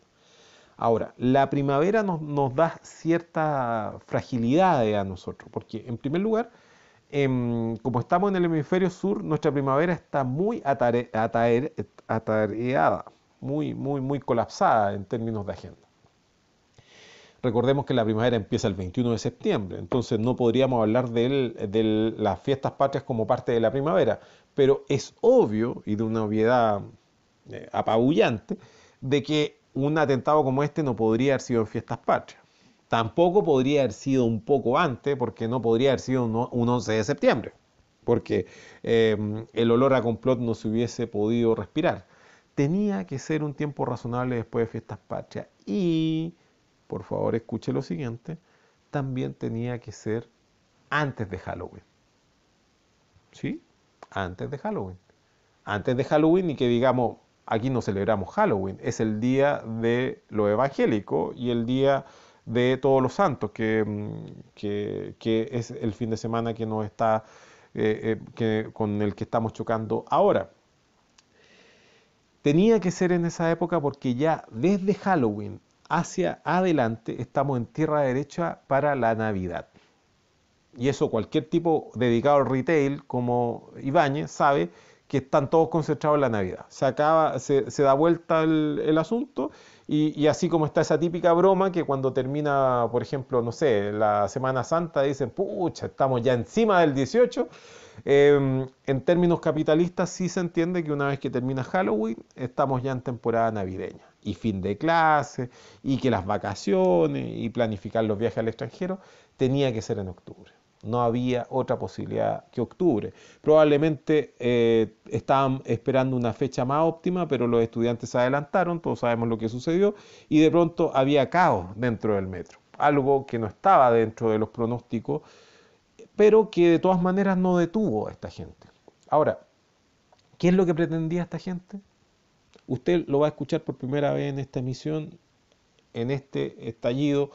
Ahora, la primavera nos da cierta fragilidad a nosotros, porque en primer lugar, como estamos en el hemisferio sur, nuestra primavera está muy atareada, muy colapsada en términos de agenda. Recordemos que la primavera empieza el 21 de septiembre, entonces no podríamos hablar de las fiestas patrias como parte de la primavera, pero es obvio y de una obviedad apabullante de que un atentado como este no podría haber sido en fiestas patrias. Tampoco podría haber sido un poco antes, porque no podría haber sido un 11 de septiembre, porque el olor a complot no se hubiese podido respirar. Tenía que ser un tiempo razonable después de fiestas patrias. Y, por favor, escuche lo siguiente, también tenía que ser antes de Halloween. ¿Sí? Antes de Halloween. Antes de Halloween y que digamos, aquí no celebramos Halloween, es el día de lo evangélico y el día de todos los santos, que es el fin de semana que nos está, con el que estamos chocando ahora. Tenía que ser en esa época porque ya desde Halloween hacia adelante estamos en tierra derecha para la Navidad. Y eso cualquier tipo dedicado al retail como Ibáñez sabe que están todos concentrados en la Navidad. Se da vuelta el asunto Y así como está esa típica broma que cuando termina, por ejemplo, no sé, la Semana Santa dicen, pucha, estamos ya encima del 18. En términos capitalistas sí se entiende que una vez que termina Halloween estamos ya en temporada navideña y fin de clase y que las vacaciones y planificar los viajes al extranjero tenía que ser en octubre. No había otra posibilidad que octubre. Probablemente estaban esperando una fecha más óptima, pero los estudiantes se adelantaron, todos sabemos lo que sucedió, y de pronto había caos dentro del metro, algo que no estaba dentro de los pronósticos, pero que de todas maneras no detuvo a esta gente. Ahora, ¿qué es lo que pretendía esta gente? Usted lo va a escuchar por primera vez en esta emisión, en este estallido,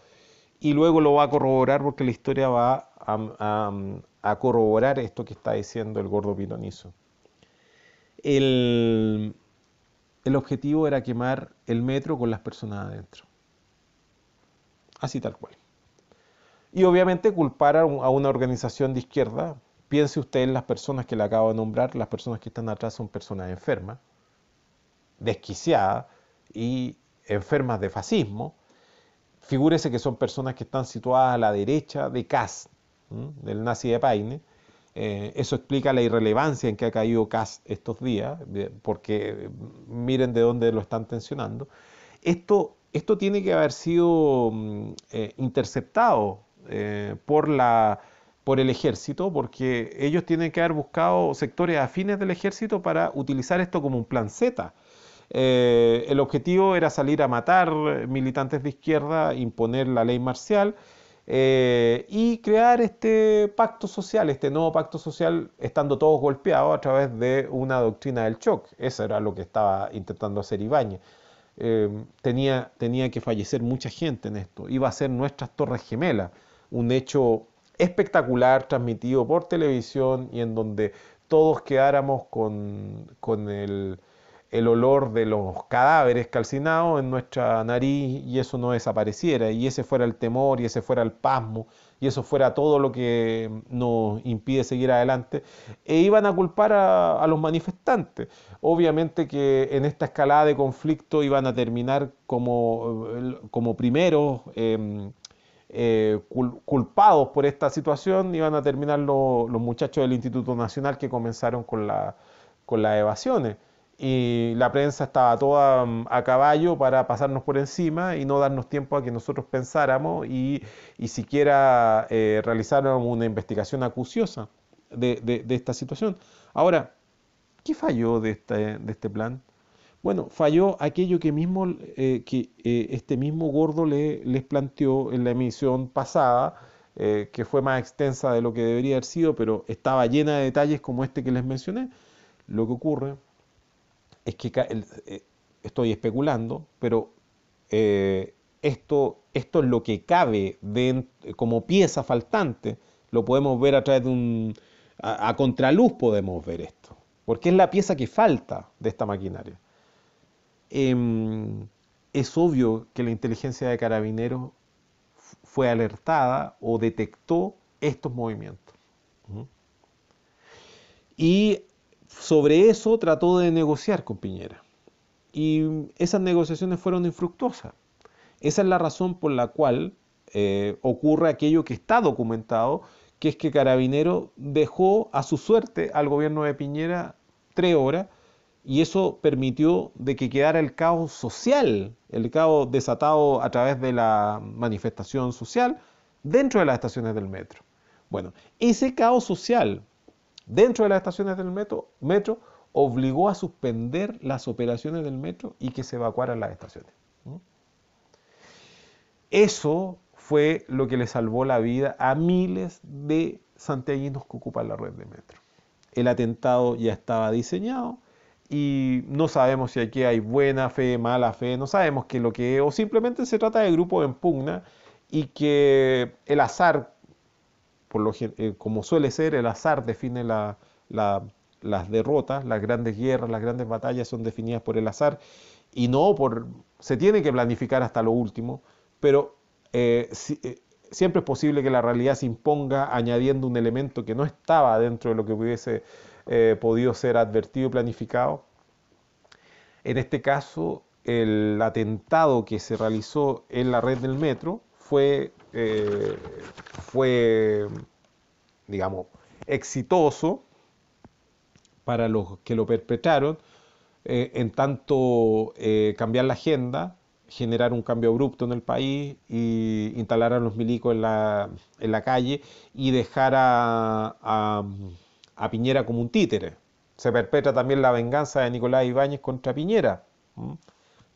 y luego lo va a corroborar porque la historia va a corroborar esto que está diciendo el gordo pitonizo. El, el objetivo era quemar el metro con las personas adentro. Así tal cual. Y obviamente culpar a una organización de izquierda. Piense usted en las personas que le acabo de nombrar, las personas que están atrás son personas enfermas, desquiciadas y enfermas de fascismo. Figúrese que son personas que están situadas a la derecha de Kass, del nazi de Paine. Eso explica la irrelevancia en que ha caído Kass estos días, porque miren de dónde lo están tensionando. Esto tiene que haber sido interceptado por el ejército, porque ellos tienen que haber buscado sectores afines del ejército para utilizar esto como un plan Z. El objetivo era salir a matar militantes de izquierda, imponer la ley marcial y crear este pacto social, este nuevo pacto social, estando todos golpeados a través de una doctrina del shock. Eso era lo que estaba intentando hacer Ibáñez. Tenía que fallecer mucha gente en esto. Iba a ser nuestras Torres Gemelas, un hecho espectacular transmitido por televisión y en donde todos quedáramos con el olor de los cadáveres calcinados en nuestra nariz y eso no desapareciera y ese fuera el temor y ese fuera el pasmo y eso fuera todo lo que nos impide seguir adelante e iban a culpar a los manifestantes. Obviamente que en esta escalada de conflicto iban a terminar como primeros culpados por esta situación, iban a terminar los muchachos del Instituto Nacional que comenzaron con las evasiones y la prensa estaba toda a caballo para pasarnos por encima y no darnos tiempo a que nosotros pensáramos y siquiera realizáramos una investigación acuciosa de esta situación. Ahora, ¿qué falló de este plan? Bueno, falló aquello que este mismo gordo les planteó en la emisión pasada, que fue más extensa de lo que debería haber sido, pero estaba llena de detalles como este que les mencioné. Lo que ocurre es que estoy especulando, pero esto es lo que cabe como pieza faltante. Lo podemos ver a través de a contraluz podemos ver esto, porque es la pieza que falta de esta maquinaria. Es obvio que la inteligencia de Carabineros fue alertada o detectó estos movimientos. Y sobre eso trató de negociar con Piñera. Y esas negociaciones fueron infructuosas. Esa es la razón por la cual ocurre aquello que está documentado, que es que Carabineros dejó a su suerte al gobierno de Piñera 3 horas y eso permitió de que quedara el caos social, el caos desatado a través de la manifestación social dentro de las estaciones del metro. Bueno, ese caos social dentro de las estaciones del metro obligó a suspender las operaciones del metro y que se evacuaran las estaciones. Eso fue lo que le salvó la vida a miles de santiaguinos que ocupan la red de metro. El atentado ya estaba diseñado y no sabemos si aquí hay buena fe, mala fe, no sabemos qué es lo que es, o simplemente se trata de grupos en pugna y que el azar, como suele ser, el azar define las derrotas, las grandes guerras, las grandes batallas son definidas por el azar y no por... Se tiene que planificar hasta lo último, pero siempre es posible que la realidad se imponga añadiendo un elemento que no estaba dentro de lo que hubiese podido ser advertido y planificado. En este caso, el atentado que se realizó en la red del metro fue, digamos, exitoso para los que lo perpetraron, en tanto cambiar la agenda, generar un cambio abrupto en el país y instalar a los milicos en la calle y dejar a Piñera como un títere. Se perpetra también la venganza de Nicolás Ibáñez contra Piñera. ¿Mm?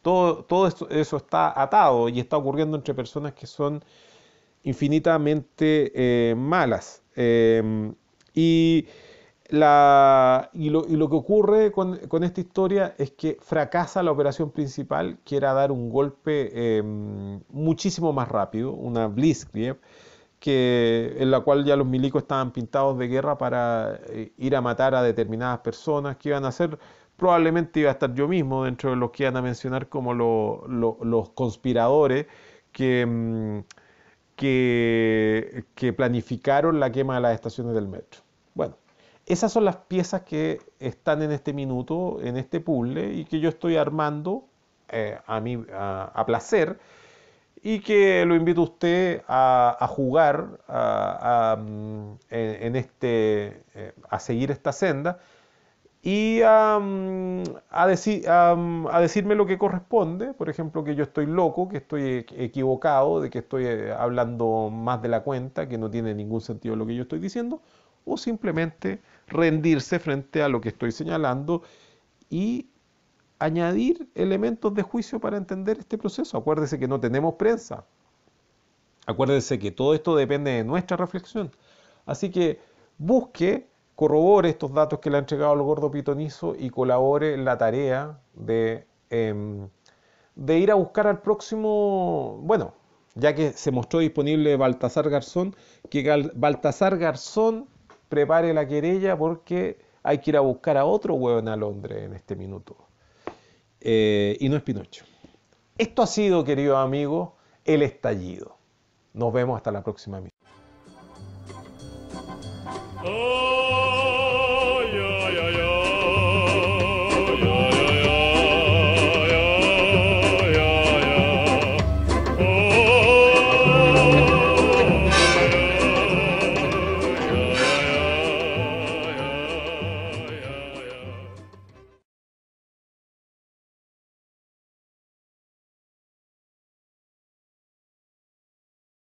Todo eso está atado y está ocurriendo entre personas que son infinitamente malas. Y, lo que ocurre con esta historia es que fracasa la operación principal, que era dar un golpe muchísimo más rápido, una blitzkrieg, en la cual ya los milicos estaban pintados de guerra para ir a matar a determinadas personas que iban a ser, probablemente iba a estar yo mismo dentro de los que iban a mencionar como los conspiradores que, que planificaron la quema de las estaciones del metro. Bueno, esas son las piezas que están en este minuto, en este puzzle, y que yo estoy armando a placer, y que lo invito a usted a jugar, a seguir esta senda y a decirme lo que corresponde. Por ejemplo, que yo estoy loco, que estoy equivocado, de que estoy hablando más de la cuenta, que no tiene ningún sentido lo que yo estoy diciendo, o simplemente rendirse frente a lo que estoy señalando y añadir elementos de juicio para entender este proceso. Acuérdese que no tenemos prensa. Acuérdese que todo esto depende de nuestra reflexión. Así que busque, corrobore estos datos que le ha entregado el gordo pitonizo y colabore en la tarea de ir a buscar al próximo, bueno, ya que se mostró disponible Baltasar Garzón, que Baltasar Garzón prepare la querella, porque hay que ir a buscar a otro hueón a Londres en este minuto. Y no es Pinocho. Esto ha sido, queridos amigos, El Estallido. Nos vemos hasta la próxima.